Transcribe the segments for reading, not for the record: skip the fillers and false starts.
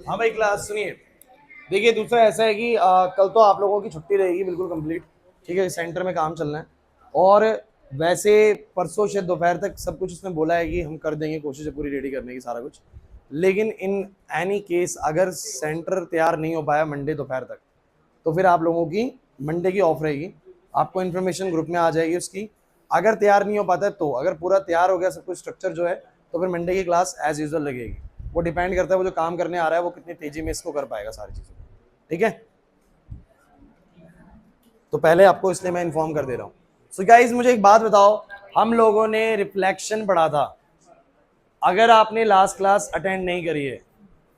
हाँ भाई क्लास सुनिए। देखिए दूसरा ऐसा है कि कल तो आप लोगों की छुट्टी रहेगी बिल्कुल कंप्लीट। ठीक है, सेंटर में काम चलना है। और वैसे परसों शायद दोपहर तक सब कुछ उसने बोला है कि हम कर देंगे, कोशिश है पूरी रेडी करने की सारा कुछ। लेकिन इन एनी केस अगर सेंटर तैयार नहीं हो पाया मंडे दोपहर तक, तो फिर आप लोगों की मंडे की ऑफ रहेगी। आपको इन्फॉर्मेशन ग्रुप में आ जाएगी उसकी। अगर तैयार नहीं हो पाता है तो, अगर पूरा तैयार हो गया सब कुछ स्ट्रक्चर जो है, तो फिर मंडे की क्लास एज यूजुअल लगेगी। वो डिपेंड करता है वो जो काम करने आ रहा है वो कितनी तेजी में इसको कर पाएगा सारी चीज़ें। ठीक है, तो पहले आपको इसलिए मैं इन्फॉर्म कर दे रहा हूँ। सो गाइज मुझे एक बात बताओ, हम लोगों ने रिफ्लेक्शन पढ़ा था। अगर आपने लास्ट क्लास अटेंड नहीं करी है,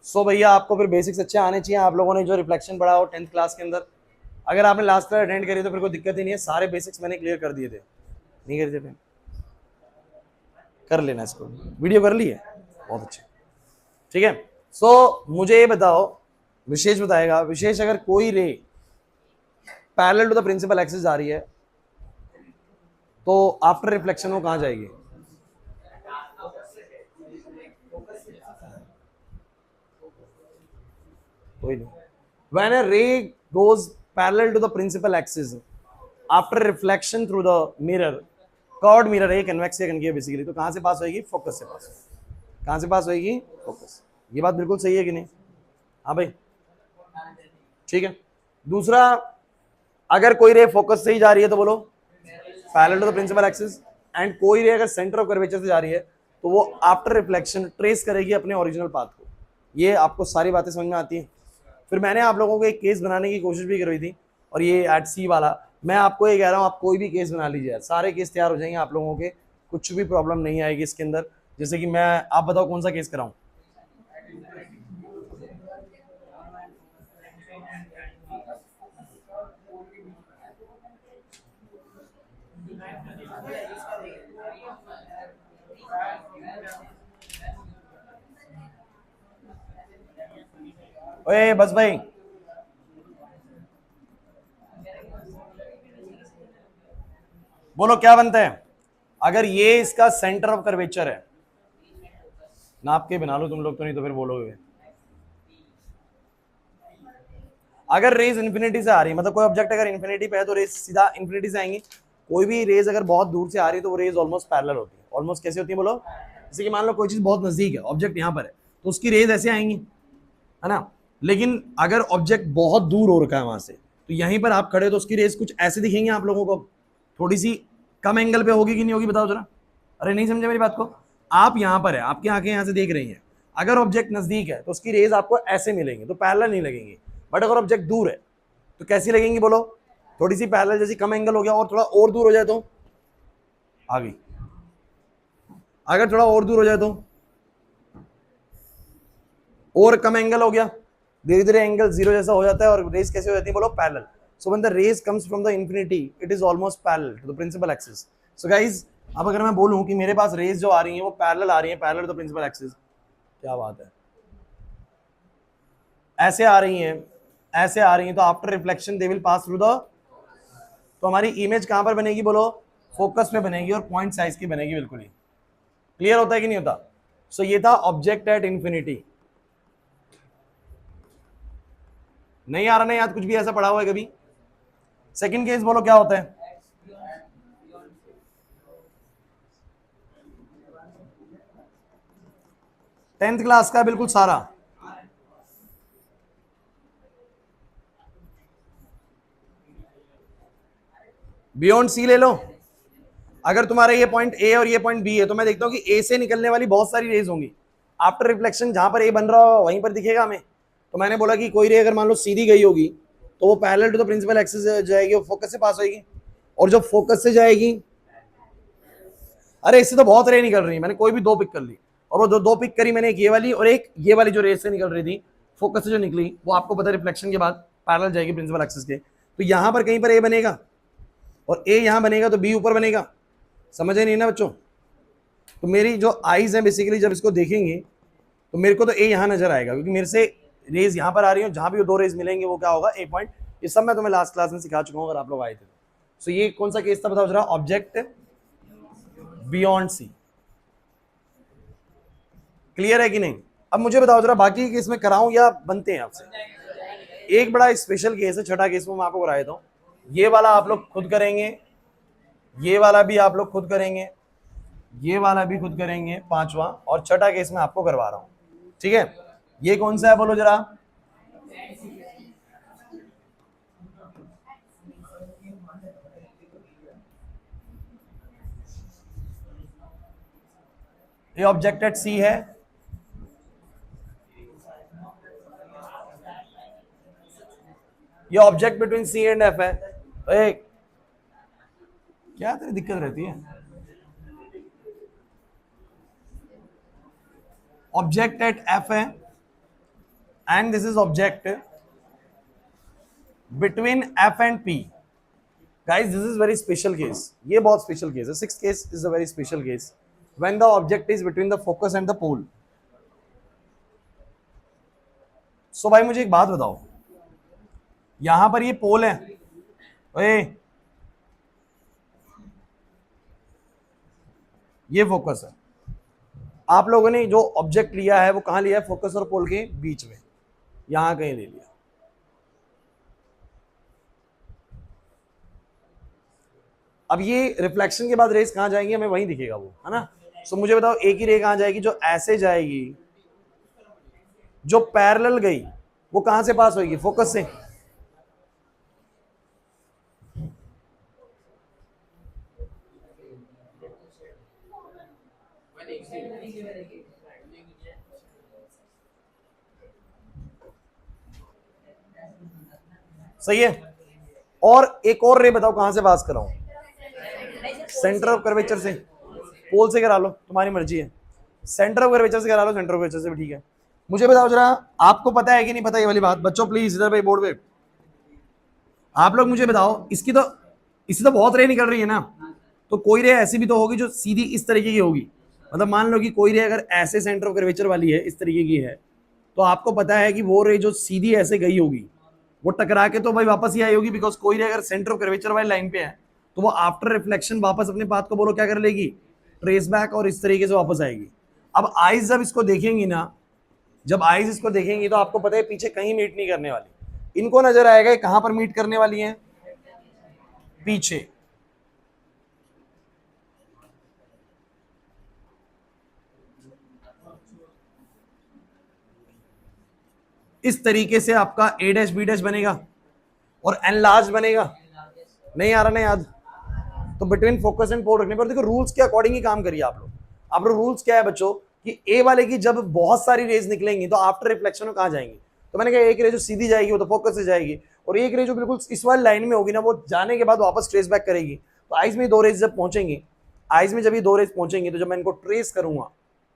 सो भैया आपको फिर बेसिक्स अच्छे आने चाहिए। आप लोगों ने जो रिफ्लेक्शन पढ़ा हो 10th क्लास के अंदर, अगर आपने लास्ट क्लास अटेंड करी तो फिर कोई दिक्कत ही नहीं है। सारे बेसिक्स मैंने क्लियर कर दिए थे। नहीं कर दिए थे? कर लेना इसको, वीडियो कर ली है, बहुत अच्छे। ठीक है, सो मुझे ये बताओ, विशेष बताएगा। विशेष अगर कोई ray parallel to the principal axis आ रही है तो आफ्टर रिफ्लेक्शन वो कहां जाएगी? कोई नहीं। When a ray goes parallel to the principal axis after reflection through the mirror, curved mirror है, कन्वेक्स या कनकेव बेसिकली, तो कहां से पास होगी? फोकस से पास। कहां से पास होगी? फोकस। ये बात बिल्कुल सही है कि नहीं? हाँ भाई, ठीक है। दूसरा, अगर कोई रे फोकस से ही जा रही है तो बोलो parallel to the principal axis. And कोई रे अगर सेंटर ऑफ कर्वेचर से जा रही है तो वो आफ्टर रिफ्लेक्शन ट्रेस करेगी अपने ओरिजिनल पाथ को। ये आपको सारी बातें समझ में आती है? फिर मैंने आप लोगों को एक केस बनाने की कोशिश भी करी थी, और ये एट सी वाला, मैं आपको ये कह रहा हूँ आप कोई भी केस बना लीजिए, सारे केस तैयार हो जाएंगे आप लोगों के, कुछ भी प्रॉब्लम नहीं आएगी इसके अंदर। जैसे कि मैं, आप बताओ कौन सा केस कराऊं? ओए बस भाई, बोलो क्या बनता है? अगर ये इसका सेंटर ऑफ कर्वेचर है, नाप के बना लो तुम लोग तो, नहीं तो फिर बोलोगे। अगर रेज इन्फिनिटी से आ रही है, मतलब कोई ऑब्जेक्ट अगर इन्फिनिटी पे है तो रेज सीधा इन्फिनिटी से आएंगी। कोई भी रेज अगर बहुत दूर से आ रही है तो वो रेज ऑलमोस्ट पैरेलल होती है। ऑलमोस्ट कैसे होती है बोलो? जैसे कि मान लो कोई चीज बहुत नजदीक है, ऑब्जेक्ट यहाँ पर है, तो उसकी रेज ऐसे आएंगी, है ना। लेकिन अगर ऑब्जेक्ट बहुत दूर हो रखा है वहां से, तो यहीं पर आप खड़े तो उसकी रेज कुछ ऐसे दिखेंगे आप लोगों को, थोड़ी सी कम एंगल पे होगी कि नहीं होगी बताओ जरा। अरे नहीं समझे मेरी बात को? आप यहाँ पर है, आपकी आंखें यहाँ से देख रही हैं, अगर ऑब्जेक्ट नजदीक है तो उसकी रेज आपको ऐसे मिलेंगी, तो पैरेलल नहीं लगेंगी। बट अगर ऑब्जेक्ट दूर है तो कैसी लगेंगी बोलो? थोड़ी सी पैरेलल जैसी, कम एंगल हो गया, और थोड़ा और दूर हो जाए तो आ गई। अगर थोड़ा और दूर हो जाए तो, और कम एंगल हो गया, धीरे धीरे एंगल जीरो जैसा हो जाता है और रेज कैसे हो जाती है बोलो? Parallel. So when the rays comes from the infinity it is almost parallel to the principal axis. So guys, अब अगर मैं बोलूं कि मेरे पास रेज जो आ रही है वो पैरेलल आ रही है, parallel to the principal axis, क्या बात है, ऐसे आ रही हैं, ऐसे आ रही हैं, तो after reflection they will pass through the, तो हमारी इमेज कहां पर बनेगी बोलो? फोकस में बनेगी, और पॉइंट साइज की बनेगी बिल्कुल ही। क्लियर होता है कि नहीं होता? सो ये था ऑब्जेक्ट एट इंफिनिटी। नहीं आ रहा ना याद? कुछ भी ऐसा पढ़ा हुआ है कभी? सेकंड केस बोलो क्या होता है? 10th क्लास का बिल्कुल सारा। बियॉन्ड सी ले लो। अगर तुम्हारा ये पॉइंट ए और ये पॉइंट बी है, तो मैं देखता हूँ कि ए से निकलने वाली बहुत सारी रेज होंगी। आफ्टर रिफ्लेक्शन जहां पर ए बन रहा हो वहीं पर दिखेगा हमें। तो मैंने बोला कि कोई रे अगर मान लो सीधी गई होगी तो वो parallel to the principal axis जाएगी, वो फोकस से पास होगी। और जब फोकस से जाएगी, अरे इससे तो बहुत रे निकल रही है, मैंने कोई भी दो पिक कर ली, और वो दो पिक करी मैंने, एक ये वाली और एक ये वाली, जो रेस से निकल रही थी फोकस से जो निकली, वो आपको पता है रिफ्लेक्शन के बाद पैरेलल जाएगी प्रिंसिपल एक्सिस के। तो यहां पर कहीं पर ए बनेगा, और ए यहां बनेगा तो बी ऊपर बनेगा। समझे नहीं ना बच्चों? तो मेरी जो आईज है बेसिकली जब इसको देखेंगे तो मेरे को तो ए यहां नजर आएगा, क्योंकि मेरे से रेज यहां पर आ रही है, जहां भी वो दो रेज मिलेंगे वो क्या होगा? ए पॉइंट। ये सब मैं तुम्हें लास्ट क्लास में सिखा चुका हूं अगर आप लोग आए थे। सो ये कौन सा केस था बताओ जरा? ऑब्जेक्ट बियॉन्ड सी। क्लियर है कि नहीं? अब मुझे बताओ जरा, बाकी केस में कराऊं या बनते हैं आपसे? एक बड़ा स्पेशल केस है, छठा केस में मैं आपको करा देता हूं। ये वाला आप लोग खुद करेंगे, ये वाला भी आप लोग खुद करेंगे, ये वाला भी खुद करेंगे, पांचवा, और छठा केस में आपको करवा रहा हूं, ठीक है? ये कौन सा है बोलो जरा? ये ऑब्जेक्ट एट सी है, ये object between C and F है। एक क्या तेरी दिक्कत रहती है? ऑब्जेक्ट एट एफ है and this is object between F and P. Guys this is very special case, ये बहुत स्पेशल केस है। Sixth case is a very special case when the object is between the focus and the pole. So भाई मुझे एक बात बताओ, यहां पर ये पोल है, ओए ये फोकस है। आप लोगों ने जो ऑब्जेक्ट लिया है वो कहां लिया है? फोकस और पोल के बीच में, यहां कहीं ले लिया। अब ये रिफ्लेक्शन के बाद रेस कहां जाएंगी हमें वहीं दिखेगा वो, है ना? सो मुझे बताओ एक ही रे कहां जाएगी? जो ऐसे जाएगी, जो पैरेलल गई वो कहां से पास होगी? फोकस से। सही है। और एक और रे बताओ कहां से पास कराऊं? सेंटर ऑफ कर्वेचर से। पोल से करा लो, तुम्हारी मर्जी है। सेंटर ऑफ कर्वेचर से करा लो, सेंटर ऑफ कर्वेचर से भी ठीक है। मुझे बताओ जरा, आपको पता है कि नहीं पता ये वाली बात? बच्चों प्लीज इधर भाई बोर्ड पे आप लोग मुझे बताओ, इसकी तो बहुत रे निकल रही है ना, तो कोई रे ऐसी भी तो होगी जो सीधी इस तरीके की होगी। मतलब मान लो कि कोई रे अगर ऐसे सेंटर ऑफ कर्वेचर वाली है, इस तरीके की है, तो आपको पता है कि वो रे जो सीधी ऐसे गई होगी वो टकरा के तो भाई वापस ही आई होगी, बिकॉज कोई रे अगर सेंटर ऑफ कर्वेचर वाली लाइन पे है तो वो आफ्टर रिफ्लेक्शन वापस अपने पाथ को बोलो क्या कर लेगी? ट्रेस बैक, और इस तरीके से वापस आएगी। अब आइज जब इसको देखेंगी ना, जब आइज इसको देखेंगी तो आपको पता है पीछे कहीं मीट नहीं करने वाली। इनको नजर आएगा कहां पर मीट करने वाली है? पीछे। इस तरीके से आपका ए डैश बी डैश बनेगा और एन लार्ज बनेगा। नहीं आ रहा ना याद? तो बिटवीन फोकस एंड पोल रखने पर देखो रूल्स के अकॉर्डिंग ही काम करिए आप लोग रूल्स क्या है बच्चों कि ए वाले की जब बहुत सारी रेज निकलेंगी तो आफ्टर रिफ्लेक्शन में कहां जाएंगी? तो मैंने कहा एक रे जो सीधी जाएगी वो तो फोकस से जाएगी, और एक रे जो बिल्कुल इस वाली लाइन में होगी ना वो जाने के बाद वापस ट्रेस बैक करेगी। तो आइज में दो रेज जब पहुंचेंगी, आइज में जब ये दो रेज पहुंचेंगी तो जब मैं इनको ट्रेस करूंगा,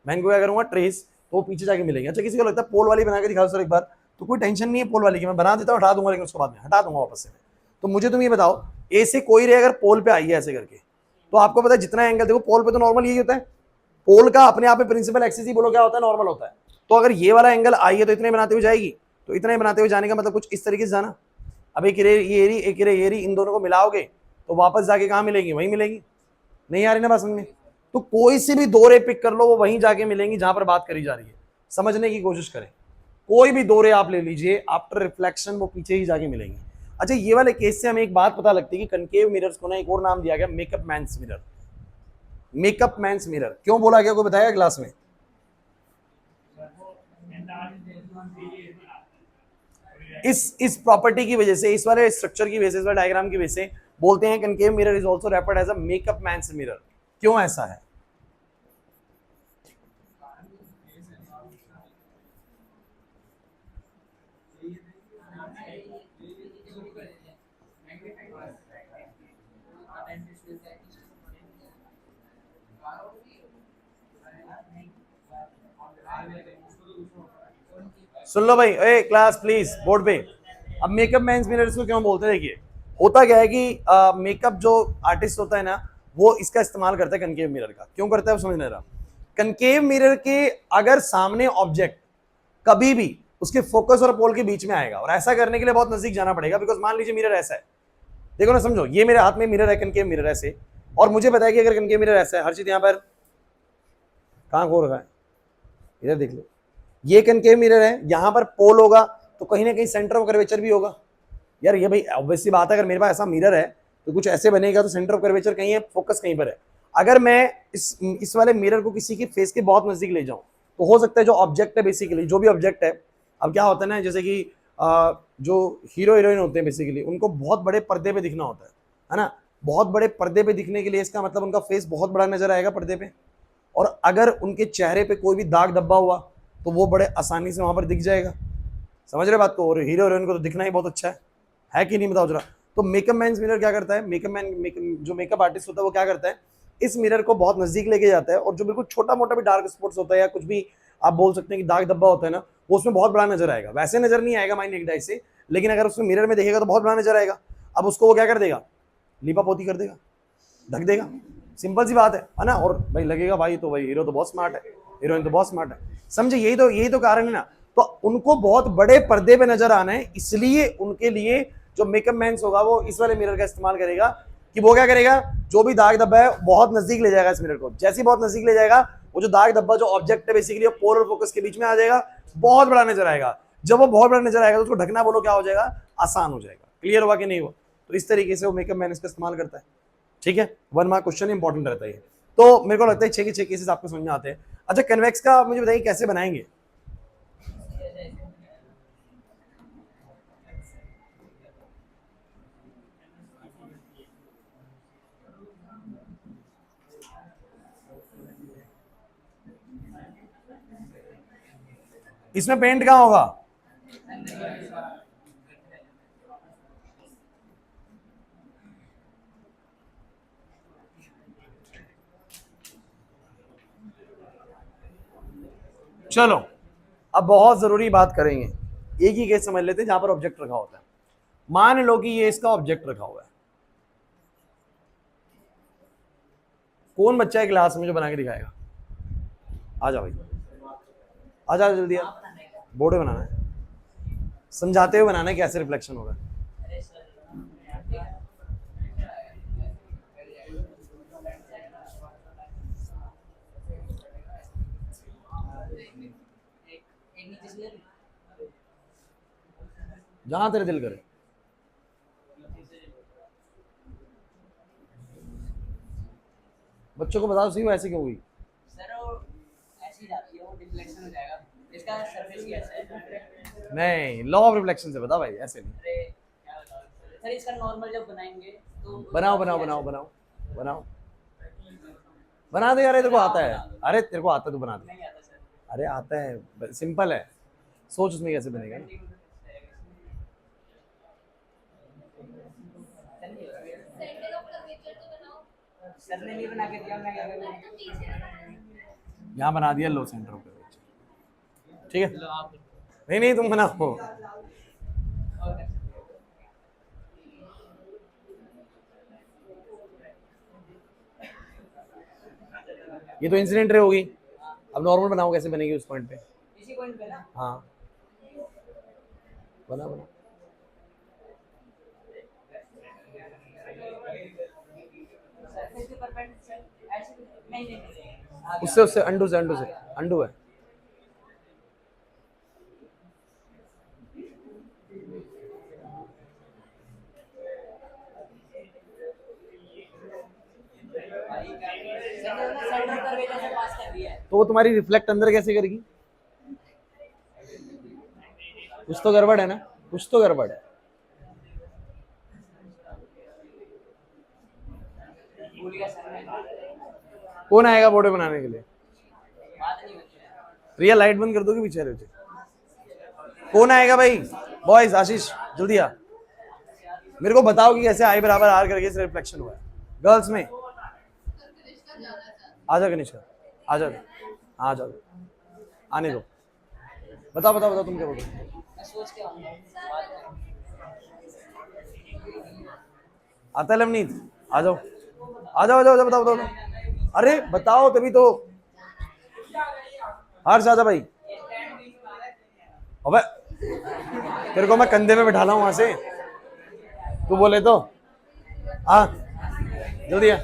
मैं इनको क्या करूंगा? ट्रेस, तो वो पीछे जाके मिलेंगे। अच्छा किसी को लगता है पोल वाली बना के दिखाओ सर एक बार, तो कोई टेंशन नहीं है पोल वाली की, मैं बना देता हूँ, हटा दूंगा, लेकिन उसके बाद में हटा दूंगा वापस से। तो मुझे तुम ये बताओ, ए से कोई रे अगर पोल पे आई है ऐसे करके, तो आपको पता है जितना एंगल देखो पोल पे तो नॉर्मल यही होता है, पोल का अपने आप में प्रिंसिपल एक्सिस ही बोलो क्या होता है? नॉर्मल होता है। तो अगर ये वाला एंगल आई है तो इतने बनाते हुए जाएगी, तो इतने बनाते हुए जाने का मतलब कुछ इस तरीके से जाना। अब एक रे ये री, एक रे ये री, इन दोनों को मिलाओगे तो वापस जाके कहां मिलेंगी? वहीं मिलेंगी। नहीं आ रही ना बात समझ में? तो कोई सी भी दो रे पिक कर लो, वो वहीं जाके मिलेंगी जहां पर बात करी जा रही है। समझने की कोशिश करें, कोई भी दो रे आप ले लीजिए, आफ्टर रिफ्लेक्शन वो पीछे ही जाके मिलेंगी। अच्छा ये वाले केस से हमें एक बात पता लगती है कि कनकेव मिरर्स को ना एक और नाम दिया गया, makeup man's mirror. Makeup man's mirror क्यों बोला गया, कोई बताया क्लास में? इस प्रॉपर्टी की वजह से, इस वाले स्ट्रक्चर की वजह से, इस वाले डायग्राम की वजह से बोलते हैं concave mirror is also referred as a makeup man's mirror. क्यों ऐसा है? सुन लो भाई, ए क्लास प्लीज बोर्ड पे। अब मेकअप मैन्स मिरर्स को क्यों बोलते हैं? देखिए होता क्या है कि मेकअप जो आर्टिस्ट होता है ना, वो इसका इस्तेमाल करता है कनकेव मिरर का। क्यों करता है वो समझ नहीं रहा। कनकेव मिरर के अगर सामने ऑब्जेक्ट कभी भी उसके फोकस और पोल के बीच में आएगा, और ऐसा करने के लिए बहुत नजदीक जाना पड़ेगा, बिकॉज मान लीजिए मिरर ऐसा है, देखो ना, समझो ये मेरे हाथ में मिरर है, कनकेव मिरर ऐसे, और मुझे पता है कि अगर कनकेव मिरर ऐसा है, हर चीज यहां पर कहां खो रखा है, इधर देख लो, ये कनकेव मिरर है, यहां पर पोल होगा तो कहीं ना कहीं सेंटर ऑफ कर्वेचर भी होगा। यार ये भाई ऑब्वियसली बात है, अगर मेरे पास ऐसा मिरर है तो कुछ ऐसे बनेगा तो सेंटर ऑफ कर्वेचर कहीं है, फोकस कहीं पर है। अगर मैं इस वाले मिरर को किसी के फेस के बहुत नजदीक ले जाऊं तो हो सकता है जो ऑब्जेक्ट है, बेसिकली जो भी ऑब्जेक्ट है, अब क्या होता है ना, जैसे कि जो हीरो हीरोइन होते हैं बेसिकली उनको बहुत बड़े पर्दे पे दिखना होता है ना। बहुत बड़े पर्दे पे दिखने के लिए इसका मतलब उनका फेस बहुत बड़ा नजर आएगा पर्दे पे, और अगर उनके चेहरे पे कोई भी दाग धब्बा हुआ तो वो बड़े आसानी से वहां पर दिख जाएगा। समझ रहे बात को? और हीरो हीरोइन को तो दिखना ही बहुत अच्छा है कि नहीं, बताओ जरा। तो मेकअप मैन मिरर क्या करता है, जो मेकअप आर्टिस्ट होता है वो क्या करता है, इस मिरर को बहुत नजदीक लेके जाता है, और जो बिल्कुल छोटा मोटा भी डार्क स्पॉट्स होता है या कुछ भी आप बोल सकते हैं कि दाग धब्बा होता है ना, वो उसमें बहुत बड़ा नजर आएगा। वैसे नजर नहीं आएगा माइंड एक से, लेकिन अगर उसमें मिरर में देखेगा तो बहुत बड़ा नजर आएगा। अब उसको वो क्या कर देगा, लीपा पोती कर देगा, ढक देगा। सिंपल सी बात है ना। और भाई लगेगा भाई तो भाई हीरो तो बहुत स्मार्ट है, हीरोइन तो बहुत स्मार्ट है, समझे? यही तो कारण है ना। तो उनको बहुत बड़े पर्दे पे नजर आना है, इसलिए उनके लिए जो मेकअप मैन होगा वो इस वाले मिरर का इस्तेमाल करेगा। कि वो क्या करेगा, जो भी दाग धब्बा है बहुत नजदीक ले जाएगा इस मिरर को। जैसे ही बहुत नजदीक ले जाएगा, वो जो दाग धब्बा जो ऑब्जेक्ट है बेसिकली पोल और फोकस के बीच में आ जाएगा, बहुत बड़ा नजर आएगा। जब वो बहुत बड़ा नजर आएगा तो उसको ढकना बोलो क्या हो जाएगा, आसान हो जाएगा। क्लियर हुआ कि नहीं हुआ? तो इस तरीके से वो मेकअप मैन इसका इस्तेमाल करता है। ठीक है, 1 मार्क क्वेश्चन इंपॉर्टेंट रहता है। तो मेरे को लगता है 6 के 6 केसेस आपको समझ में आते हैं। अच्छा, कन्वेक्स का मुझे बताइए कैसे बनाएंगे। इसमें पेंट कहाँ होगा? चलो अब बहुत जरूरी बात करेंगे, एक ही केस समझ लेते हैं जहां पर ऑब्जेक्ट रखा होता है। मान लो कि ये इसका ऑब्जेक्ट रखा हुआ है, कौन बच्चा है क्लास में जो बना के दिखाएगा? आ जाओ भाई, आ जाओ जल्दी यार, बोर्ड बनाना है, समझाते हुए बनाना है कैसे रिफ्लेक्शन होगा। जहां तेरे दिल करे। बच्चों को बता दो सही, वो ऐसे क्यों हुई? सर वो ऐसी जाती है, वो डिफ्लेक्शन हो जाएगा। इसका सरफेस कैसा है? नहीं, लॉ ऑफ रिफ्लेक्शन से बता भाई, ऐसे नहीं। अरे क्या बताओ सर, इसका नॉर्मल जब बनाएंगे तो बनाओ बनाओ बनाओ बनाओ बनाओ, बना दे यार, तेरे को आता है। अरे तेरे को आता है, तू बना दे। नहीं आता सर। अरे आता है, सिंपल है, सोच उसमें कैसे बनेगा ना। सर ने नहीं बना के दिया, मैं क्या करूं? यहाँ बना दिया लो सेंटर पे, ठीक है? चलो आप नहीं नहीं तुम बनाओ। ये तो इंसिडेंट रे होगी, अब नॉर्मल बनाओ, कैसे बनेगी उस पॉइंट पे? इसी पॉइंट पे ना। हाँ बना बना, सरफेस के परपेंडिकुलर सर ऐसे नहीं नहीं नहीं उससे उससे अंडू है। सेंटर कर्वेचर से पास कर दिया है। तो वो तुम्हारी रिफ्लेक्ट अंदर कैसे करेगी? कुछ तो गड़बड़ है ना, कुछ तो गड़बड़ है। भूल गया सर मैं, कौन आएगा बोर्ड बनाने के लिए? बात नहीं होती है। रिया लाइट बंद कर दोगे पीछे रहे? कौन आएगा भाई? बॉयज, आशीष जल्दी आ, मेरे को बताओ कि कैसे आई बराबर आर करके इस रिफ्लेक्शन हुआ है। गर्ल्स में आ जाओ, कनिष्का आ जाओ, आ जाओ, आने दो। बताओ बताओ बताओ, तुम क्या बोल रहे हो? मैं सोच के आऊंगा बाद में। आता है लवनीत? आ जाओ आ जाओ आ जाओ, बताओ बताओ बताओ। अरे बताओ तभी तो। हर्ष आजा भाई। अबे तेरे को मैं कंधे में बैठा ला हूं वहां से, तू बोले तो। हाँ जल्दी आ।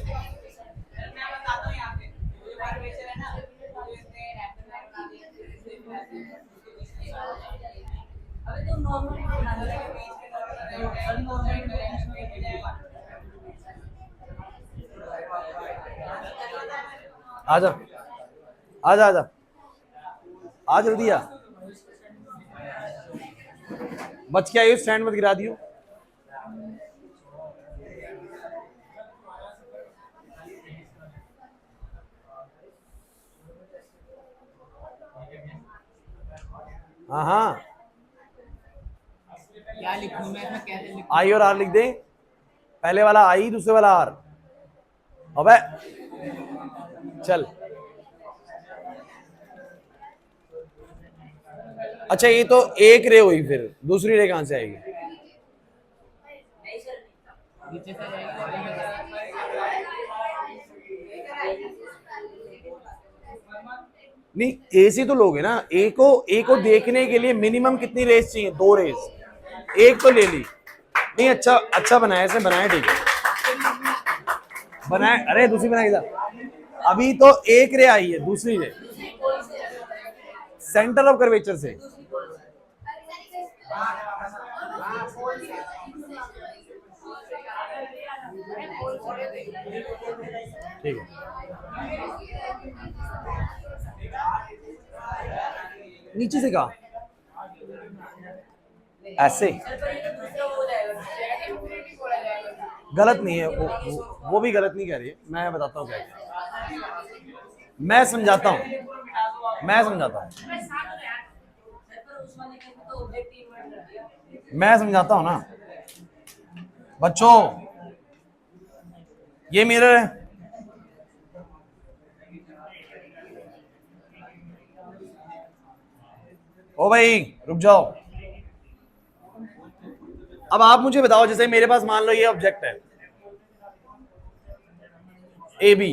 अबे तो नॉर्मल बनाना है बीच में नॉर्मल आजा आजा आजा आ जल्दी आ, बच के आइयो, स्टैंड मत गिरा दियो। हाँ हाँ, क्या लिखूं मैं इसमें, कैसे लिखूं? आई और आर लिख दे, पहले वाला आई दूसरे वाला आर। अबे चल, अच्छा ये तो एक रे हुई, फिर दूसरी रे कहां से आएगी? नीचे से जाएगा। नहीं, ए से तो लोगे ना, ए को देखने के लिए मिनिमम कितनी रेस चाहिए? 2 रेस, एक तो ले ली। नहीं अच्छा अच्छा बनाया, ऐसे बनाया, ठीक है बनाया। अरे दूसरी बनाई था, अभी तो एक रे आई है, दूसरी रे सेंटर ऑफ कर्वेचर से। ठीक है, नीचे से कहा ऐसे गलत नहीं है, वो भी गलत नहीं कह रही है, मैं बताता हूँ क्या है। मैं समझाता हूँ, मैं समझाता हूँ, मैं समझाता हूँ ना बच्चों। ये मिरर है, ओ भाई रुक जाओ। अब आप मुझे बताओ, जैसे मेरे पास मान लो ये ऑब्जेक्ट है ए बी,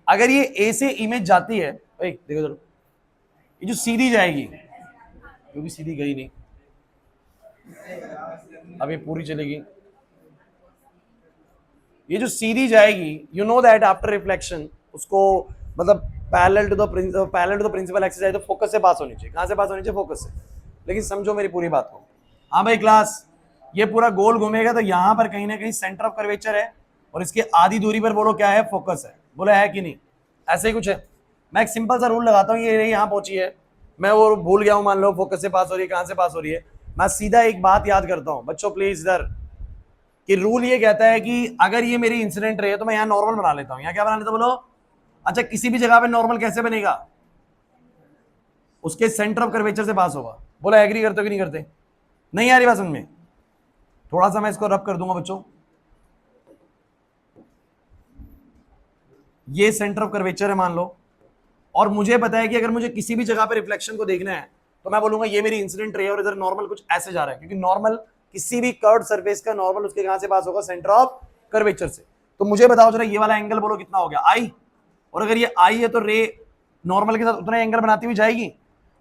अगर ये ए से इमेज जाती है, भाई देखो जरूर, ये जो सीधी जाएगी, क्योंकि सीधी गई नहीं, अब ये पूरी चलेगी। ये जो सीधी जाएगी, you know that after reflection उसको मतलब parallel to the principal axis है, तो फोकस से पास होनी चाहिए। कहां से पास होनी चाहिए? फोकस से। लेकिन समझो मेरी पूरी बात को। हाँ भाई क्लास, ये पूरा गोल घूमेगा तो यहां पर कहीं ना कहीं सेंटर ऑफ कर्वेचर है, और इसके आधी दूरी पर बोलो क्या है? फोकस है। बोला है कि नहीं? ऐसे ही कुछ है। मैं एक सिंपल सा रूल लगाता हूँ, ये यहाँ पहुंची है, मैं वो भूल गया हूँ, मान लो फोकस से पास हो रही है, कहां से पास हो रही है। मैं सीधा एक बात याद करता हूँ बच्चों, प्लीज इधर, कि रूल ये कहता है कि अगर ये मेरी इंसिडेंट रे है तो मैं यहाँ नॉर्मल बना लेता हूँ। यहाँ क्या बना लेता हूँ बोलो? अच्छा, किसी भी जगह पे नॉर्मल कैसे बनेगा? उसके सेंटर ऑफ कर्वेचर से पास होगा। बोला एग्री करते हो कि नहीं करते? नहीं आ रही बात समझ में? थोड़ा सा मैं इसको रब कर दूंगा बच्चों। ये सेंटर ऑफ कर्वेचर है मान लो, और मुझे पता है कि अगर मुझे किसी भी जगह पे रिफ्लेक्शन को देखना है तो मैं बोलूंगा ये मेरी इंसिडेंट रे है, और इधर नॉर्मल कुछ ऐसे जा रहा है, क्योंकि नॉर्मल किसी भी कर्व्ड सरफेस का नॉर्मल उसके कहां से पास होगा? सेंटर ऑफ कर्वेचर से। तो मुझे बताओ जरा, ये वाला एंगल बोलो कितना हो गया? आई। और अगर ये आई है तो रे नॉर्मल के साथ उतना एंगल बनाती हुई जाएगी,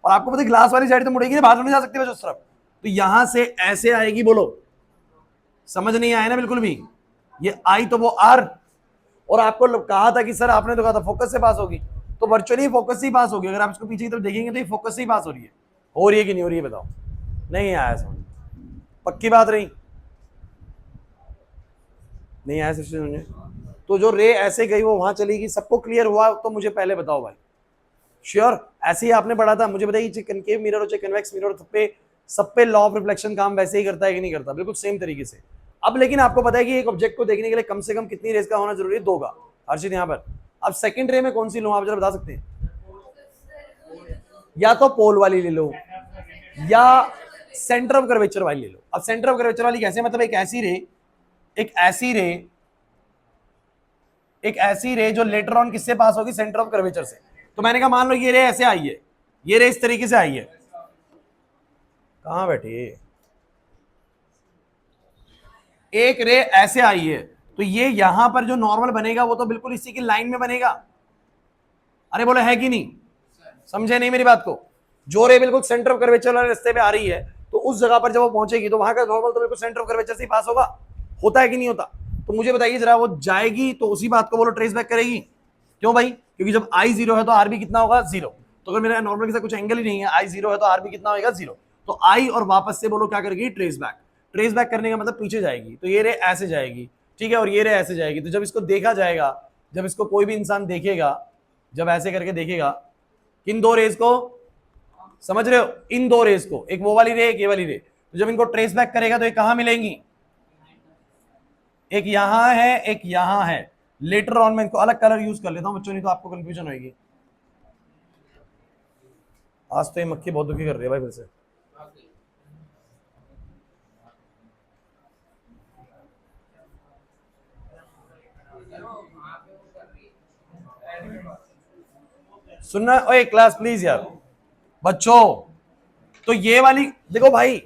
और आपको पता है ग्लास वाली साइड तो मुड़ेगी ना, बाहर नहीं जा सकती उस तरफ, तो यहां से ऐसे आएगी। बोलो समझ नहीं आया ना बिल्कुल भी? ये आई तो वो आर, और आपको कहा था कि सर आपने तो कहा था फोकस से पास होगी, तो वर्चुअली फोकस से ही पास होगी। अगर आप इसको पीछे की तरफ देखेंगे तो ये फोकस से ही पास हो रही है कि नहीं हो रही है? बताओ। नहीं आया समझ? पक्की बात रही? नहीं आया समझे? तो जो रे ऐसे गई वो वहां चलेगी। सबको क्लियर हुआ तो मुझे पहले बताओ भाई। श्योर? ऐसे ही आपने पढ़ा था, मुझे बताइए कनकेव मिरर और कन्वेक्स मिरर, सब पे लॉ ऑफ रिफ्लेक्शन काम वैसे ही करता है कि नहीं करता? बिल्कुल सेम तरीके से। अब लेकिन आपको पता है कि एक ऑब्जेक्ट को देखने के लिए कम से कम कितनी रेस का होना जरूरी है? 2 का। हर्षित यहाँ पर, अब सेकंड रे में कौन सी लूं आप जरा बता सकते हैं? या तो पोल वाली ले लो या सेंटर ऑफ कर्वेचर वाली ले लो। अब सेंटर ऑफ कर्वेचर वाली कैसे? मतलब एक ऐसी रे जो लेटर ऑन किससे पास होगी? सेंटर ऑफ कर्वेचर से। तो मैंने कहा मान लो ये रे ऐसे आई है, ये रे इस तरीके से आई है, कहां बैठी? एक रे ऐसे आई है, तो ये यहां पर जो नॉर्मल बनेगा वो तो बिल्कुल इसी की लाइन में बनेगा। अरे बोले है कि नहीं? समझे नहीं मेरी बात को? जो रे बिल्कुल सेंटर ऑफ कर्वेचर वाले रास्ते पे आ रही है, तो उस जगह पर जब वो पहुंचेगी तो वहां का नॉर्मल तो बिल्कुल सेंटर ऑफ कर्वेचर से ही पास होगा। होता है कि नहीं होता? तो मुझे बताइए जरा, वो जाएगी तो उसी बात को बोलो ट्रेस बैक करेगी। क्यों भाई? क्योंकि जब आई 0 है तो आर भी कितना होगा? 0। तो अगर मेरा नॉर्मल के साथ कुछ एंगल ही नहीं है, आई 0 है तो आर भी कितना होगा? 0। तो आई और वापस से बोलो क्या करेगी, ट्रेस बैक। ट्रेस बैक करने का मतलब पीछे जाएगी, तो ये रे ऐसे जाएगी, ठीक है, और ये रे ऐसे जाएगी। तो जब इसको देखा जाएगा, जब इसको कोई भी इंसान देखेगा, जब ऐसे करके देखेगा, किन दो रेस को समझ रहे हो, इन दो रेस को, एक वो वाली रे एक ये वाली रे, तो जब इनको ट्रेस बैक करेगा तो ये कहां मिलेंगी, एक यहां है एक यहां है। लेटर ऑन मैं इनको अलग कलर यूज कर लेता हूं बच्चों, नहीं तो आपको कंफ्यूजन होगी। आज तो ये मक्खी बहुत दुखी कर रही है भाई फिर से। सुनना ओए क्लास प्लीज यार बच्चों। तो ये वाली देखो भाई,